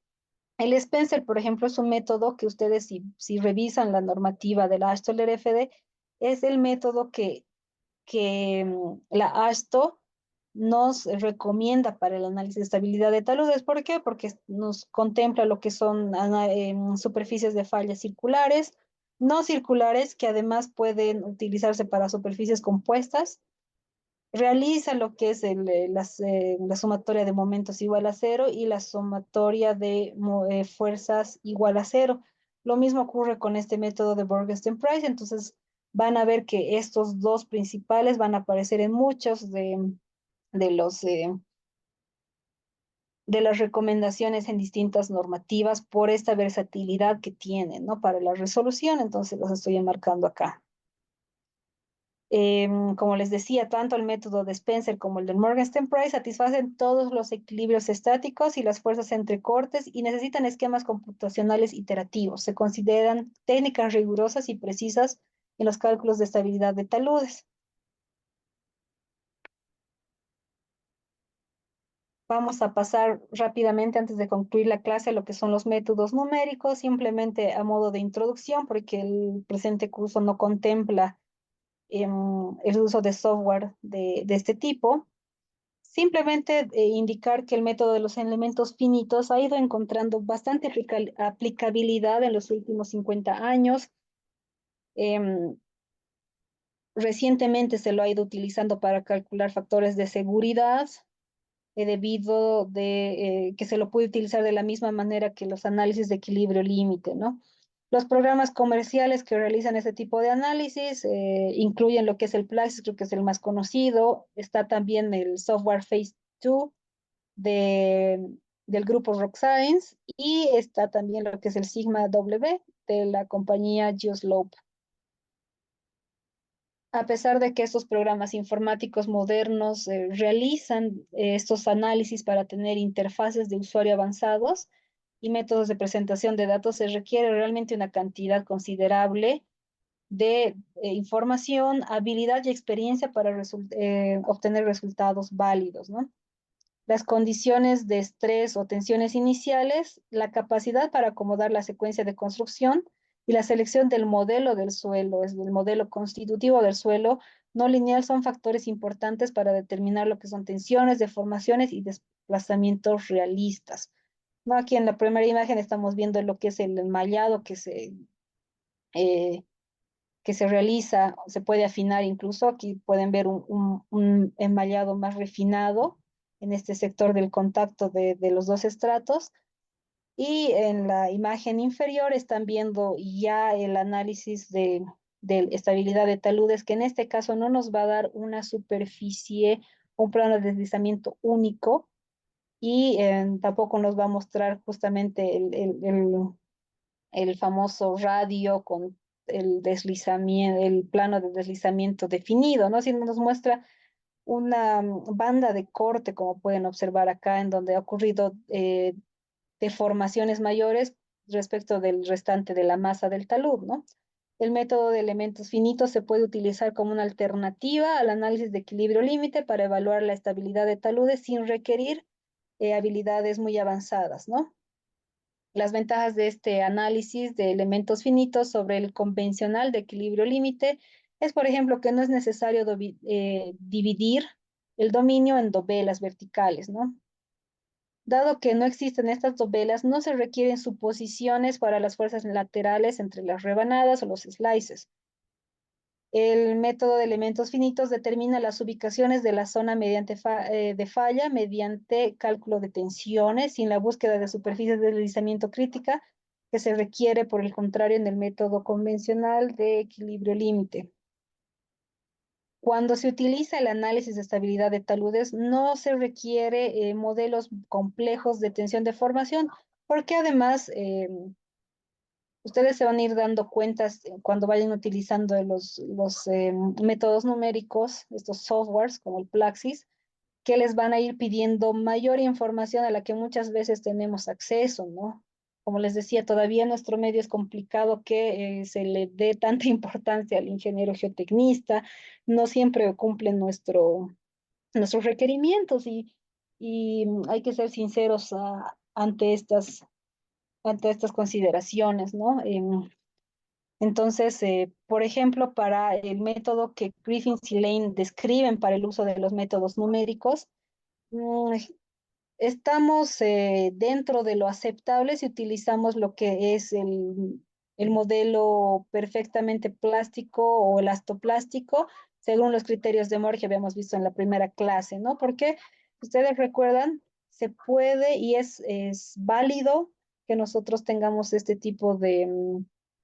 El Spencer, por ejemplo, es un método que ustedes, si revisan la normativa de la AASHTO-LRFD, es el método que la ASTO nos recomienda para el análisis de estabilidad de taludes. ¿Por qué? Porque nos contempla lo que son superficies de fallas circulares, no circulares, que además pueden utilizarse para superficies compuestas. Realiza lo que es la sumatoria de momentos igual a cero y la sumatoria de fuerzas igual a cero. Lo mismo ocurre con este método de Morgenstern-Price, entonces van a ver que estos dos principales van a aparecer en muchos de los, de las recomendaciones en distintas normativas por esta versatilidad que tienen, ¿no? Para la resolución, entonces los estoy enmarcando acá. Como les decía, tanto el método de Spencer como el de Morgenstern Price satisfacen todos los equilibrios estáticos y las fuerzas entre cortes y necesitan esquemas computacionales iterativos. Se consideran técnicas rigurosas y precisas en los cálculos de estabilidad de taludes. Vamos a pasar rápidamente antes de concluir la clase a lo que son los métodos numéricos, simplemente a modo de introducción, porque el presente curso no contempla el uso de software de este tipo. Simplemente indicar que el método de los elementos finitos ha ido encontrando bastante aplicabilidad en los últimos 50 años. Em, Recientemente se lo ha ido utilizando para calcular factores de seguridad, debido de que se lo puede utilizar de la misma manera que los análisis de equilibrio límite, ¿no? Los programas comerciales que realizan este tipo de análisis incluyen lo que es el Plaxis, creo que es el más conocido. Está también el software Phase 2 de, del grupo Rock Science y está también lo que es el Sigma W de la compañía Geoslope. A pesar de que estos programas informáticos modernos realizan estos análisis para tener interfaces de usuario avanzados y métodos de presentación de datos, se requiere realmente una cantidad considerable de información, habilidad y experiencia para obtener resultados válidos, ¿no? Las condiciones de estrés o tensiones iniciales, la capacidad para acomodar la secuencia de construcción y la selección del modelo del suelo, es el modelo constitutivo del suelo no lineal, son factores importantes para determinar lo que son tensiones, deformaciones y desplazamientos realistas. ¿No? Aquí en la primera imagen estamos viendo lo que es el enmallado eh, que se realiza, se puede afinar incluso. Aquí pueden ver un enmallado más refinado en este sector del contacto de los dos estratos. Y en la imagen inferior están viendo ya el análisis de estabilidad de taludes, que en este caso no nos va a dar una superficie, un plano de deslizamiento único, y tampoco nos va a mostrar justamente el famoso radio con el deslizamiento, el plano de deslizamiento definido, ¿no? Sino nos muestra una banda de corte, como pueden observar acá, en donde ha ocurrido deformaciones mayores respecto del restante de la masa del talud, ¿no? El método de elementos finitos se puede utilizar como una alternativa al análisis de equilibrio límite para evaluar la estabilidad de taludes sin requerir habilidades muy avanzadas, ¿no? Las ventajas de este análisis de elementos finitos sobre el convencional de equilibrio límite es, por ejemplo, que no es necesario dividir el dominio en dovelas verticales, ¿no? Dado que no existen estas dovelas, no se requieren suposiciones para las fuerzas laterales entre las rebanadas o los slices. El método de elementos finitos determina las ubicaciones de la zona de falla mediante cálculo de tensiones sin la búsqueda de superficies de deslizamiento crítica que se requiere, por el contrario, en el método convencional de equilibrio límite. Cuando se utiliza el análisis de estabilidad de taludes, no se requiere modelos complejos de tensión de formación, porque además ustedes se van a ir dando cuentas cuando vayan utilizando los métodos numéricos, estos softwares como el Plaxis, que les van a ir pidiendo mayor información a la que muchas veces tenemos acceso, ¿no? Como les decía, todavía nuestro medio es complicado que se le dé tanta importancia al ingeniero geotecnista, no siempre cumplen nuestros requerimientos y hay que ser sinceros ante estas consideraciones, ¿no? Entonces, por ejemplo, para el método que Griffiths y Lane describen para el uso de los métodos numéricos, mm, estamos dentro de lo aceptable si utilizamos lo que es el modelo perfectamente plástico o elastoplástico, según los criterios de Moore que habíamos visto en la primera clase, ¿no? Porque ustedes recuerdan, se puede y es válido que nosotros tengamos este tipo de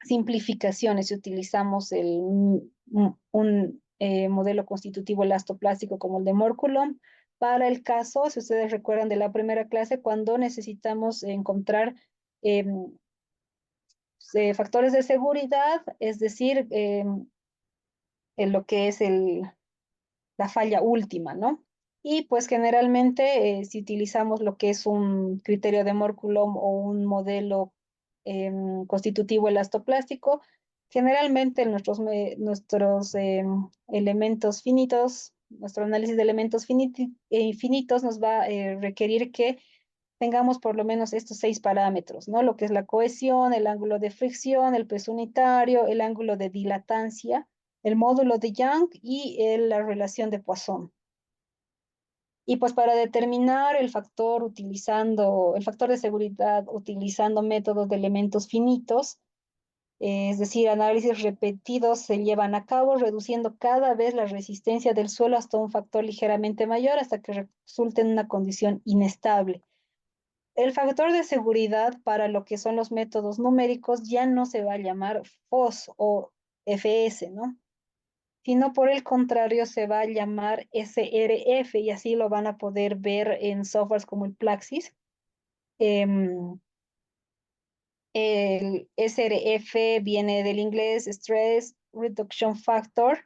simplificaciones si utilizamos un modelo constitutivo elastoplástico como el de Moore-Coulomb para el caso, si ustedes recuerdan de la primera clase, cuando necesitamos encontrar factores de seguridad, es decir, en lo que es la falla última, ¿no? Y pues generalmente si utilizamos lo que es un criterio de Moore-Coulomb o un modelo constitutivo elastoplástico, generalmente nuestros elementos finitos, nuestro análisis de elementos finitos nos va a requerir que tengamos por lo menos estos 6 parámetros, ¿no? Lo que es la cohesión, el ángulo de fricción, el peso unitario, el ángulo de dilatancia, el módulo de Young y la relación de Poisson. Y pues para determinar el factor de seguridad utilizando métodos de elementos finitos, es decir, análisis repetidos se llevan a cabo reduciendo cada vez la resistencia del suelo hasta un factor ligeramente mayor hasta que resulte en una condición inestable. El factor de seguridad para lo que son los métodos numéricos ya no se va a llamar FOS o FS, ¿no? Sino por el contrario se va a llamar SRF y así lo van a poder ver en softwares como el Plaxis. Em, el SRF viene del inglés Stress Reduction Factor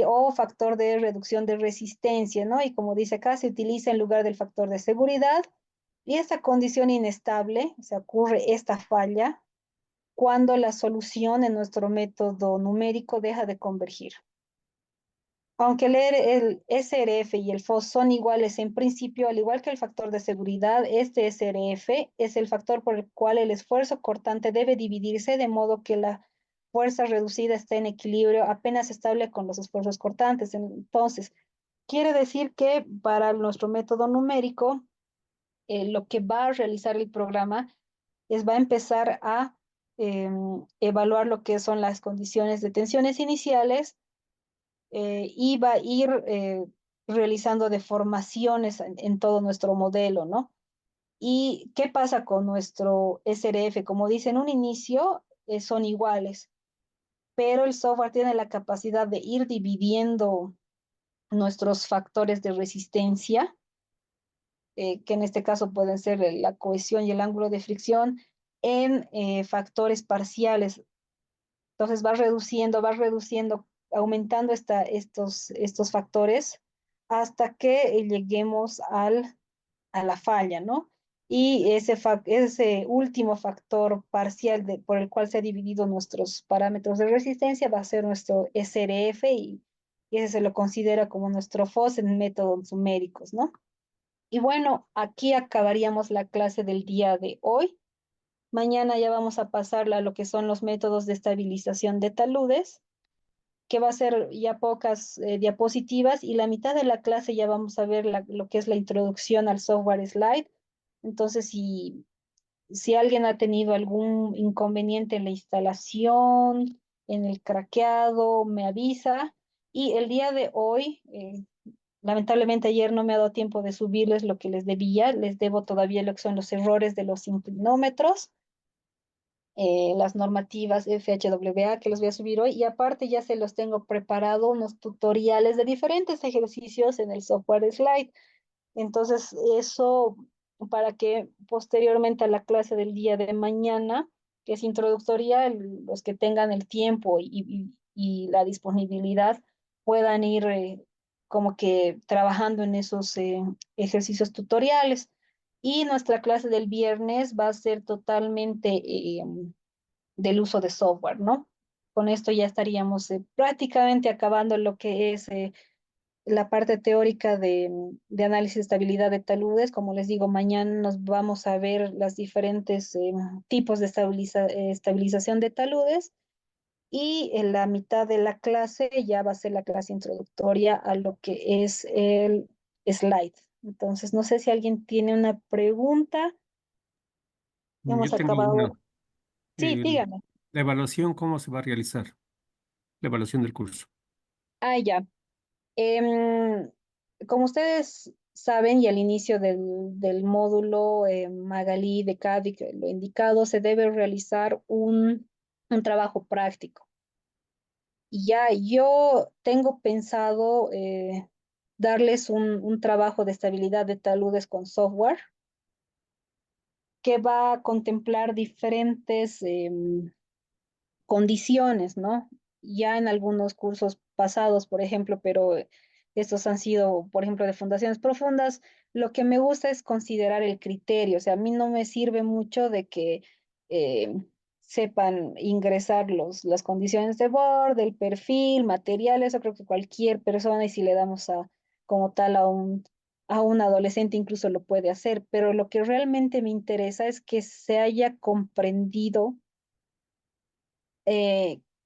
o factor de reducción de resistencia, ¿no? Y como dice acá, se utiliza en lugar del factor de seguridad. Y esta condición inestable, se ocurre esta falla, cuando la solución en nuestro método numérico deja de convergir. Aunque el SRF y el FOS son iguales en principio, al igual que el factor de seguridad, este SRF es el factor por el cual el esfuerzo cortante debe dividirse de modo que la fuerza reducida esté en equilibrio apenas estable con los esfuerzos cortantes. Entonces, quiere decir que para nuestro método numérico, lo que va a realizar el programa va a empezar a evaluar lo que son las condiciones de tensiones iniciales y va a ir realizando deformaciones en todo nuestro modelo, ¿no? ¿Y qué pasa con nuestro SRF? Como dice en un inicio, son iguales, pero el software tiene la capacidad de ir dividiendo nuestros factores de resistencia, que en este caso pueden ser la cohesión y el ángulo de fricción, en factores parciales. Entonces va reduciendo, aumentando estos factores hasta que lleguemos a la falla, ¿no? Y ese último factor parcial por el cual se ha dividido nuestros parámetros de resistencia va a ser nuestro SRF y ese se lo considera como nuestro FOS en métodos numéricos, ¿no? Y bueno, aquí acabaríamos la clase del día de hoy. Mañana ya vamos a pasarla a lo que son los métodos de estabilización de taludes, que va a ser ya pocas diapositivas y la mitad de la clase ya vamos a ver lo que es la introducción al software slide. Entonces, si alguien ha tenido algún inconveniente en la instalación, en el craqueado, me avisa. Y el día de hoy, lamentablemente ayer no me ha dado tiempo de subirles lo que les debía, les debo todavía lo que son los errores de los inclinómetros, las normativas FHWA que los voy a subir hoy y aparte ya se los tengo preparado unos tutoriales de diferentes ejercicios en el software Slide. Entonces, eso para que posteriormente a la clase del día de mañana, que es introductoria, los que tengan el tiempo y la disponibilidad puedan ir como que trabajando en esos ejercicios tutoriales. Y nuestra clase del viernes va a ser totalmente del uso de software, ¿no? Con esto ya estaríamos prácticamente acabando lo que es la parte teórica de análisis de estabilidad de taludes. Como les digo, mañana nos vamos a ver las diferentes tipos de estabilización de taludes y en la mitad de la clase ya va a ser la clase introductoria a lo que es el slide. Entonces, no sé si alguien tiene una pregunta. Hemos Yo tengo una. acabado. Sí, El- dígame. la evaluación, ¿cómo se va a realizar? La evaluación del curso. Ah, ya. Em, Como ustedes saben, y al inicio del módulo Magalí de CADIC lo indicado, se debe realizar un trabajo práctico. Y ya yo tengo pensado darles un trabajo de estabilidad de taludes con software que va a contemplar diferentes condiciones, ¿no? Ya en algunos cursos pasados, por ejemplo, pero estos han sido, por ejemplo, de fundaciones profundas, lo que me gusta es considerar el criterio, o sea, a mí no me sirve mucho de que eh, sepan ingresar las condiciones de Word, el perfil, material, eso creo que cualquier persona, y si le damos como tal a un adolescente incluso lo puede hacer, pero lo que realmente me interesa es que se haya comprendido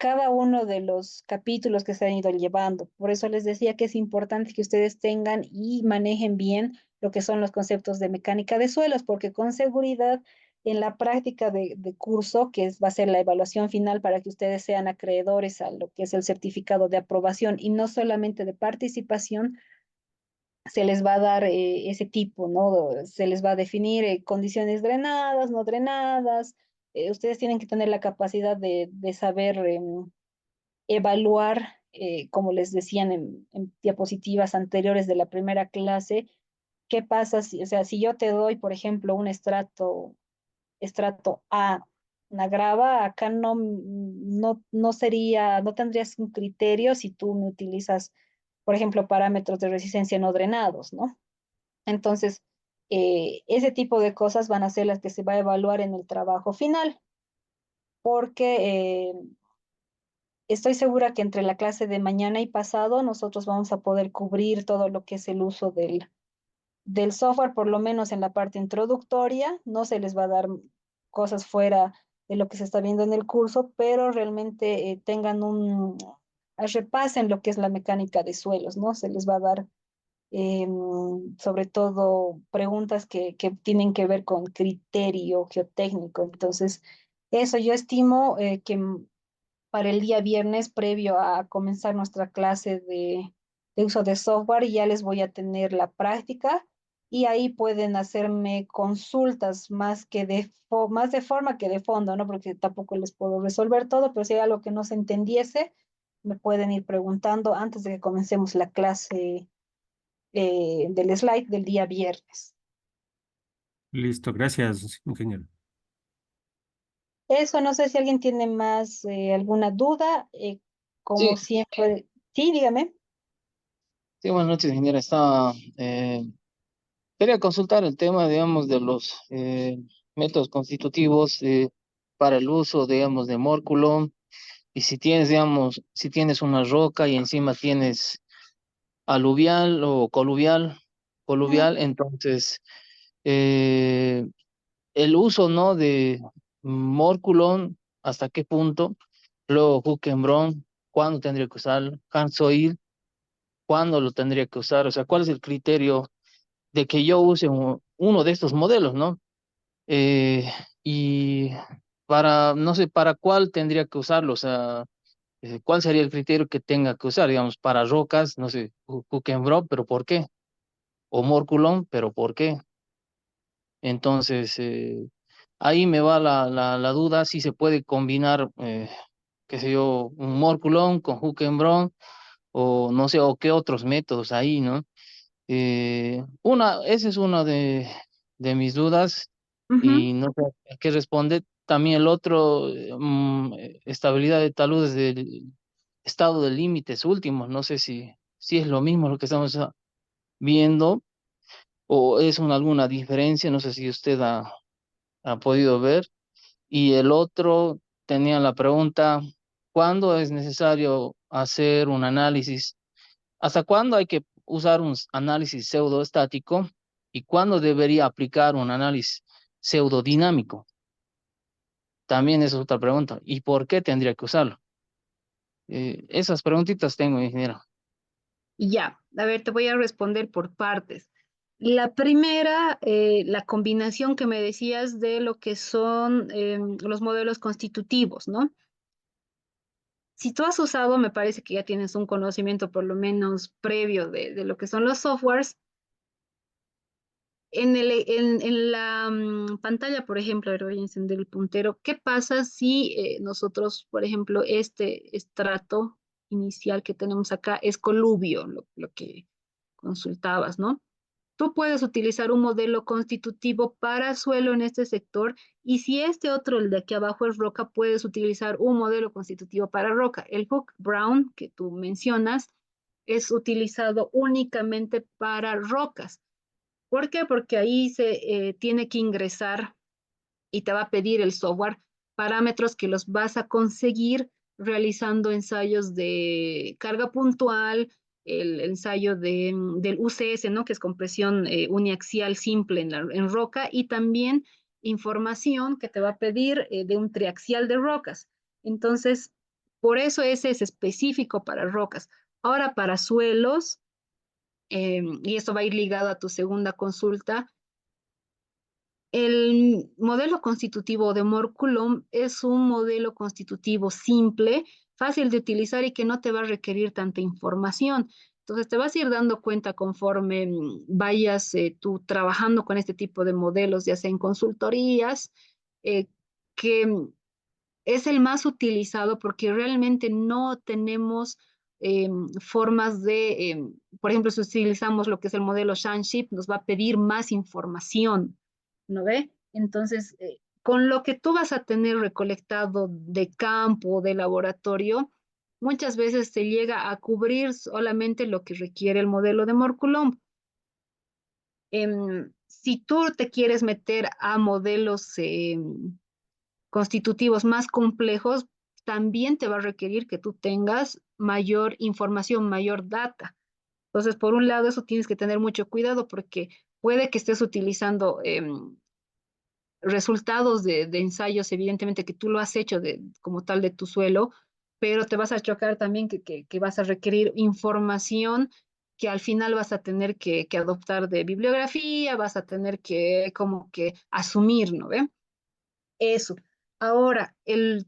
cada uno de los capítulos que se han ido llevando. Por eso les decía que es importante que ustedes tengan y manejen bien lo que son los conceptos de mecánica de suelos, porque con seguridad en la práctica de curso, va a ser la evaluación final para que ustedes sean acreedores a lo que es el certificado de aprobación y no solamente de participación, se les va a dar ese tipo, ¿no? Se les va a definir condiciones drenadas, no drenadas. Ustedes tienen que tener la capacidad de saber evaluar, como les decían en diapositivas anteriores de la primera clase, qué pasa si, o sea, si yo te doy, por ejemplo, un estrato A, una grava, acá no sería, no tendrías un criterio si tú me utilizas, por ejemplo, parámetros de resistencia no drenados, ¿no? Entonces, ese tipo de cosas van a ser las que se va a evaluar en el trabajo final, porque estoy segura que entre la clase de mañana y pasado nosotros vamos a poder cubrir todo lo que es el uso del software, por lo menos en la parte introductoria. No se les va a dar cosas fuera de lo que se está viendo en el curso, pero realmente tengan repasen lo que es la mecánica de suelos, ¿no? Se les va a dar sobre todo preguntas que tienen que ver con criterio geotécnico. Entonces, eso yo estimo que para el día viernes, previo a comenzar nuestra clase de uso de software, ya les voy a tener la práctica y ahí pueden hacerme consultas más de forma que de fondo, ¿no? Porque tampoco les puedo resolver todo, pero si hay algo que no se entendiese, me pueden ir preguntando antes de que comencemos la clase del slide del día viernes. Listo, gracias, ingeniero. Eso, no sé si alguien tiene más alguna duda, Sí, como siempre. Sí, dígame. Sí, buenas noches, ingeniera. Quería consultar el tema, digamos, de los métodos constitutivos para el uso, digamos, de mórculo. Y si tienes, digamos, si tienes una roca y encima tienes aluvial o Ujú, coluvial, entonces eh, el uso, ¿no? De mórculo, ¿hasta qué punto? Luego Huckenbrock, ¿cuándo tendría que usarlo? Han Soil, ¿cuándo lo tendría que usar? O sea, ¿cuál es el criterio de que yo use uno de estos modelos, ¿no? Y para, no sé, para cuál tendría que usarlo, o sea, cuál sería el criterio que tenga que usar, digamos, para rocas, no sé, Huckenbrock, pero ¿por qué? O Morculon, pero ¿por qué? Entonces, ahí me va la duda si se puede combinar, qué sé yo, un Morculon con Huckenbrock, o no sé, o qué otros métodos ahí, ¿no? Esa es una de mis dudas ujú. y no sé a qué responde. También el otro, estabilidad de taludes del estado de límites últimos. No sé si es lo mismo lo que estamos viendo o es alguna diferencia. No sé si usted ha podido ver. Y el otro tenía la pregunta, ¿cuándo es necesario hacer un análisis? ¿Hasta cuándo hay que usar un análisis pseudoestático y cuándo debería aplicar un análisis pseudodinámico? También es otra pregunta. ¿Y por qué tendría que usarlo? Esas preguntitas tengo, ingeniero. Ya, a ver, te voy a responder por partes. La primera, la combinación que me decías de lo que son los modelos constitutivos, ¿no? Si tú has usado, me parece que ya tienes un conocimiento por lo menos previo de lo que son los softwares. En la pantalla, por ejemplo, ahora voy a encender el puntero. ¿Qué pasa si nosotros, por ejemplo, este estrato inicial que tenemos acá es coluvio, lo que consultabas, ¿no? Tú puedes utilizar un modelo constitutivo para suelo en este sector y si este otro, el de aquí abajo es roca, puedes utilizar un modelo constitutivo para roca. El Hook Brown que tú mencionas es utilizado únicamente para rocas. ¿Por qué? Porque ahí se tiene que ingresar y te va a pedir el software parámetros que los vas a conseguir realizando ensayos de carga puntual, el ensayo del UCS, ¿no? Que es compresión uniaxial simple en roca, y también información que te va a pedir de un triaxial de rocas. Entonces, por eso ese es específico para rocas. Ahora, para suelos, y esto va a ir ligado a tu segunda consulta, el modelo constitutivo de Moore-Coulomb es un modelo constitutivo simple, fácil de utilizar y que no te va a requerir tanta información. Entonces te vas a ir dando cuenta conforme vayas tú trabajando con este tipo de modelos, ya sea en consultorías, eh, que es el más utilizado porque realmente no tenemos formas por ejemplo, si utilizamos lo que es el modelo Shanship, nos va a pedir más información, ¿no ve? Entonces, con lo que tú vas a tener recolectado de campo, de laboratorio, muchas veces se llega a cubrir solamente lo que requiere el modelo de Moore-Coulomb. Si tú te quieres meter a modelos constitutivos más complejos, también te va a requerir que tú tengas mayor información, mayor data. Entonces, por un lado, eso tienes que tener mucho cuidado porque puede que estés utilizando resultados de ensayos, evidentemente que tú lo has hecho como tal de tu suelo, pero te vas a chocar también que vas a requerir información que al final vas a tener que adoptar de bibliografía, vas a tener que como que asumir, ¿no ve? Eso. Ahora,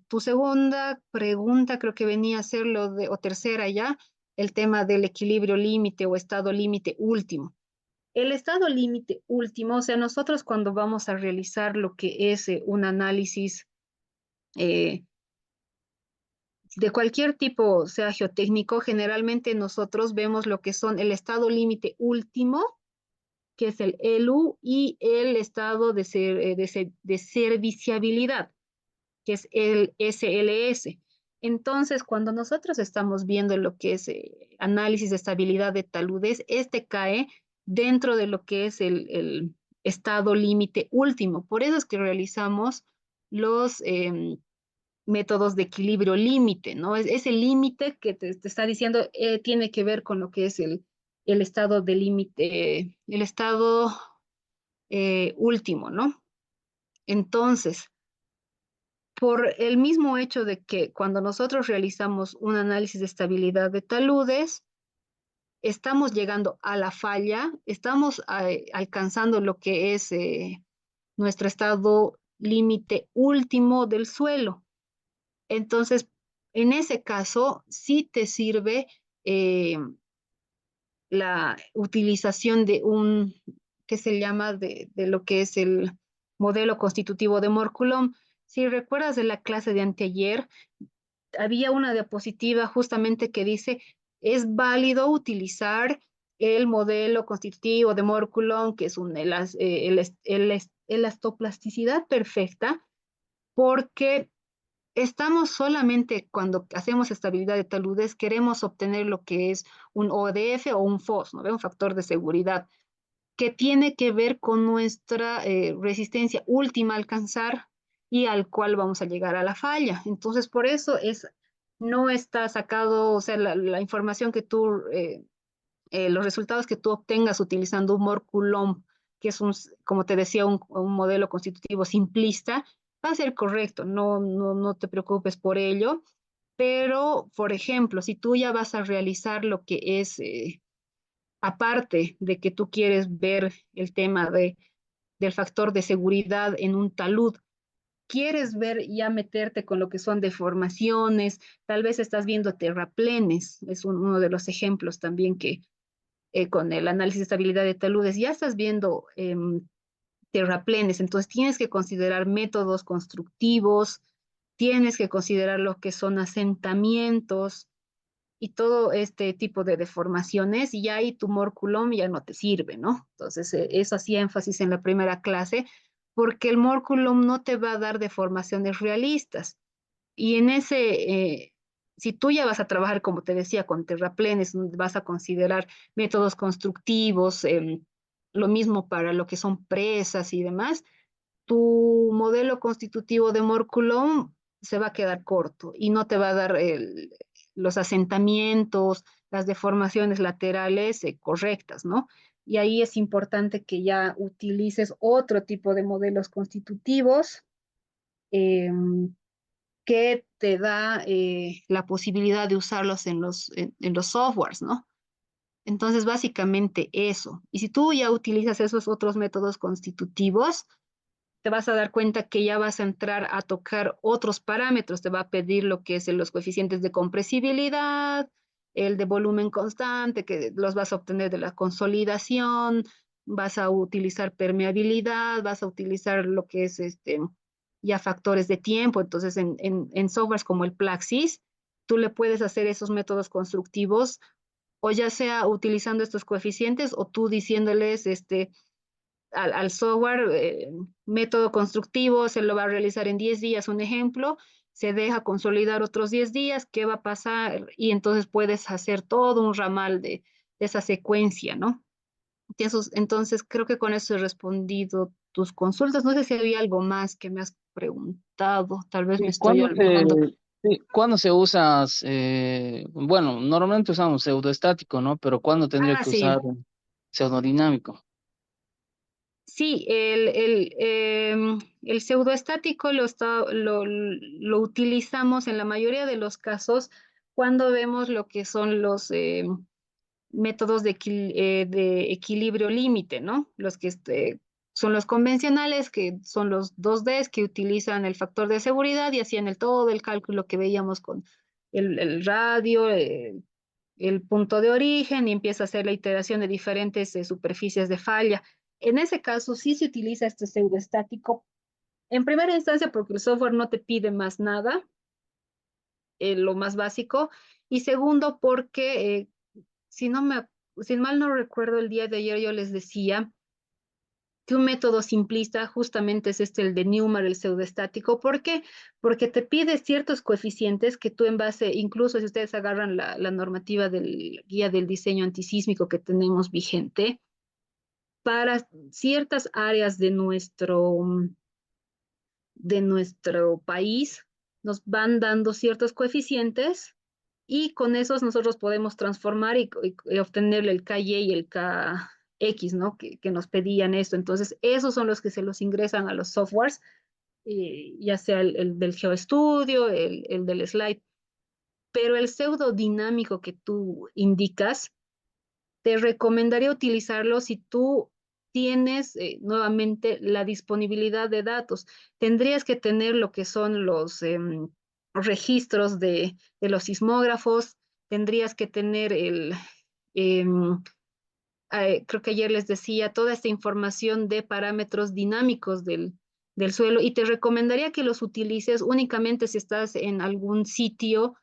tu segunda pregunta creo que venía a ser o tercera ya, el tema del equilibrio límite o estado límite último. El estado límite último, o sea, nosotros cuando vamos a realizar lo que es un análisis eh, de cualquier tipo, sea geotécnico, generalmente nosotros vemos lo que son el estado límite último, que es el ELU, y el estado de serviciabilidad, que es el SLS. Entonces, cuando nosotros estamos viendo lo que es análisis de estabilidad de taludes, este cae dentro de lo que es el estado límite último. Por eso es que realizamos los métodos de equilibrio límite, ¿no? Es el límite que te está diciendo tiene que ver con lo que es el estado de límite, el estado último, ¿no? Entonces, por el mismo hecho de que cuando nosotros realizamos un análisis de estabilidad de taludes, estamos llegando a la falla, estamos alcanzando lo que es nuestro estado límite último del suelo. Entonces, en ese caso, sí te sirve eh, la utilización de un, que se llama de lo que es el modelo constitutivo de Morculom. Si recuerdas de la clase de anteayer, había una diapositiva justamente que dice, es válido utilizar el modelo constitutivo de Morculom, que es elastoplasticidad perfecta, porque estamos solamente cuando hacemos estabilidad de taludes, queremos obtener lo que es un ODF o un FOS, ¿no? Un factor de seguridad, que tiene que ver con nuestra resistencia última a alcanzar y al cual vamos a llegar a la falla. Entonces, por eso no está sacado, o sea, la información que tú, los resultados que tú obtengas utilizando un Morculom, que es como te decía, un modelo constitutivo simplista, va a ser correcto, no te preocupes por ello. Pero, por ejemplo, si tú ya vas a realizar lo que es aparte de que tú quieres ver el tema del factor de seguridad en un talud, quieres ver ya meterte con lo que son deformaciones, tal vez estás viendo terraplenes, es uno de los ejemplos también que con el análisis de estabilidad de taludes ya estás viendo terraplenes, entonces tienes que considerar métodos constructivos, tienes que considerar lo que son asentamientos, y todo este tipo de deformaciones, y ahí tu morculum ya no te sirve, ¿no? Entonces, eso hacía énfasis en la primera clase, porque el morculum no te va a dar deformaciones realistas. Y en si tú ya vas a trabajar, como te decía, con terraplenes, vas a considerar métodos constructivos, lo mismo para lo que son presas y demás, tu modelo constitutivo de Morculum se va a quedar corto y no te va a dar los asentamientos, las deformaciones laterales correctas, ¿no? Y ahí es importante que ya utilices otro tipo de modelos constitutivos eh, que te da la posibilidad de usarlos en los softwares, ¿no? Entonces, básicamente eso. Y si tú ya utilizas esos otros métodos constitutivos, te vas a dar cuenta que ya vas a entrar a tocar otros parámetros. Te va a pedir lo que es los coeficientes de compresibilidad, el de volumen constante, que los vas a obtener de la consolidación, vas a utilizar permeabilidad, vas a utilizar lo que es ya factores de tiempo. Entonces, en softwares como el Plaxis, tú le puedes hacer esos métodos constructivos, o ya sea utilizando estos coeficientes o tú diciéndoles, al software, método constructivo, se lo va a realizar en 10 días, un ejemplo, se deja consolidar otros 10 días, ¿qué va a pasar? Y entonces puedes hacer todo un ramal de esa secuencia, ¿no? Entonces, creo que con eso he respondido tus consultas. No sé si había algo más que me has preguntado, tal vez me ¿Y estoy olvidando. cuándo se usa, bueno, normalmente usamos pseudoestático, ¿no? Pero ¿cuándo tendría Ah, que sí. usar pseudodinámico? Sí, el pseudoestático lo utilizamos en la mayoría de los casos cuando vemos lo que son los métodos de equilibrio límite, ¿no? Los que son los convencionales, que son los 2Ds que utilizan el factor de seguridad y hacían todo el cálculo que veíamos con el radio, el punto de origen y empieza a hacer la iteración de diferentes superficies de falla. En ese caso, sí se utiliza este pseudoestático. En primera instancia, porque el software no te pide más nada, lo más básico. Y segundo, porque si no me, si mal no recuerdo, el día de ayer yo les decía que un método simplista justamente es el de Newmar, el pseudoestático. ¿Por qué? Porque te pide ciertos coeficientes que tú en base, incluso si ustedes agarran la normativa del guía del diseño antisísmico que tenemos vigente, para ciertas áreas de nuestro país, nos van dando ciertos coeficientes y con esos nosotros podemos transformar y obtener el KY y el KX, ¿no? Que nos pedían esto. Entonces, esos son los que se los ingresan a los softwares, ya sea el del GeoStudio, el del Slide, pero el pseudo dinámico que tú indicas, te recomendaría utilizarlo si tú tienes nuevamente la disponibilidad de datos. Tendrías que tener lo que son los registros de los sismógrafos, tendrías que tener em, creo que ayer les decía, toda esta información de parámetros dinámicos del suelo y te recomendaría que los utilices únicamente si estás en algún sitio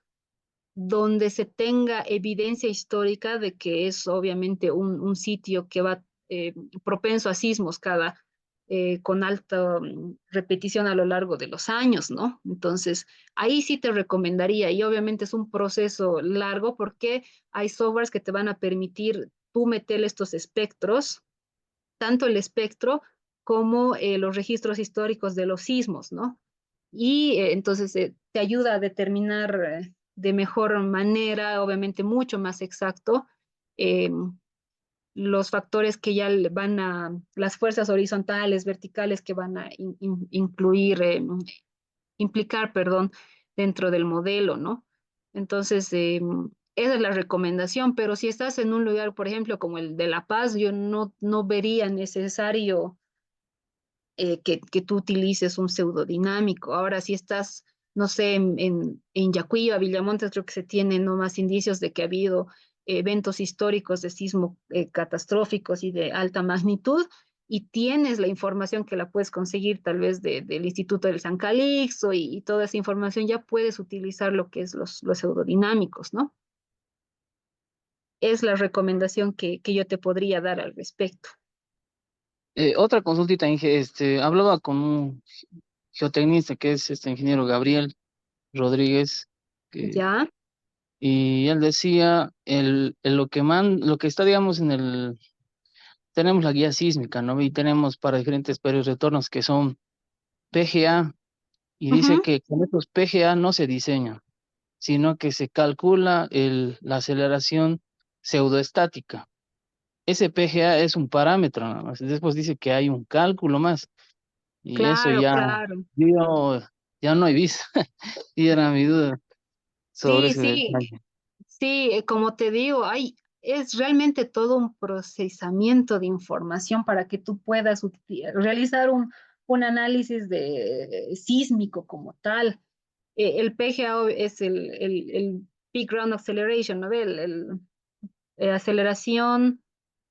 donde se tenga evidencia histórica de que es obviamente un sitio que va propenso a sismos con alta repetición a lo largo de los años, ¿no? Entonces, ahí sí te recomendaría, y obviamente es un proceso largo porque hay softwares que te van a permitir tú meter estos espectros, tanto el espectro como los registros históricos de los sismos, ¿no? Y entonces te ayuda a determinar de mejor manera, obviamente mucho más exacto, eh, los factores que ya van las fuerzas horizontales, verticales que van a incluir, implicar, perdón, dentro del modelo, ¿no? Entonces, esa es la recomendación, pero si estás en un lugar, por ejemplo, como el de La Paz, yo no vería necesario que tú utilices un pseudodinámico. Ahora, si estás, no sé, en Yacuiba, Villamontes, creo que se tienen no más indicios de que ha habido eventos históricos de sismo catastróficos y de alta magnitud, y tienes la información que la puedes conseguir tal vez del Instituto del San Calixto y toda esa información, ya puedes utilizar lo que es los pseudodinámicos, ¿no? Es la recomendación que yo te podría dar al respecto. Otra consultita, Inge, hablaba con un geotecnista que es este ingeniero Gabriel Rodríguez, que, ¿Ya? y él decía lo que está, digamos, tenemos la guía sísmica, ¿no? Y tenemos para diferentes periodos de retornos que son PGA, y dice Ujú. que con estos PGA no se diseña, sino que se calcula la aceleración pseudoestática. Ese PGA es un parámetro nada más. Después dice que hay un cálculo más. Y eso Claro, ya, claro. yo ya no he visto. Y era mi duda sobre Sí, ese sí. detalle. Sí, como te digo, es realmente todo un procesamiento de información para que tú puedas realizar un análisis sísmico como tal. El PGA es el Peak Ground Acceleration, ¿no ve? Aceleración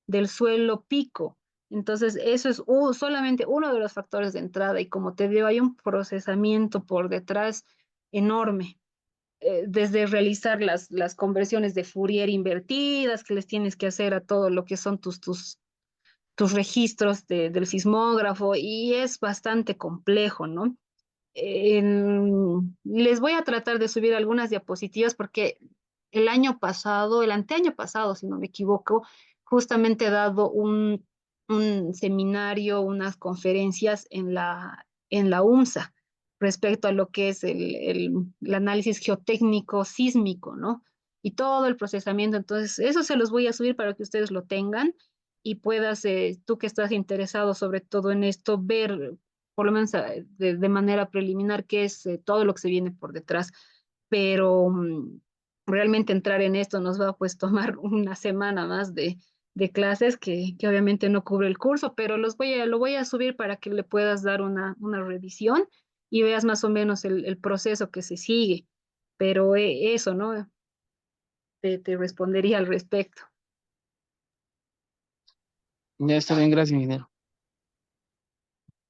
del suelo pico. Entonces, eso es solamente uno de los factores de entrada y como te digo, hay un procesamiento por detrás enorme desde realizar las conversiones de Fourier invertidas que les tienes que hacer a todo lo que son tus registros del sismógrafo y es bastante complejo, ¿no? Les voy a tratar de subir algunas diapositivas porque el año pasado, el anteaño pasado, si no me equivoco, justamente he dado un seminario, unas conferencias en la UMSA respecto a lo que es el análisis geotécnico sísmico, ¿no? Y todo el procesamiento. Entonces, eso se los voy a subir para que ustedes lo tengan y puedas, tú que estás interesado sobre todo en esto, ver por lo menos de manera preliminar, qué es todo lo que se viene por detrás. Pero realmente entrar en esto nos va a pues tomar una semana más de clases que obviamente no cubre el curso, pero lo voy a subir para que le puedas dar una revisión y veas más o menos el proceso que se sigue. Pero eso, ¿no? Te respondería al respecto. Ya está bien, gracias, ingeniero.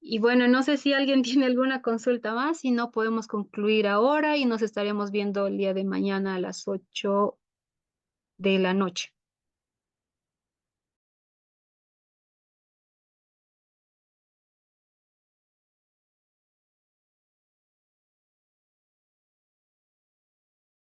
Y bueno, no sé si alguien tiene alguna consulta más, si no podemos concluir ahora y nos estaremos viendo el día de mañana a las 8 de la noche.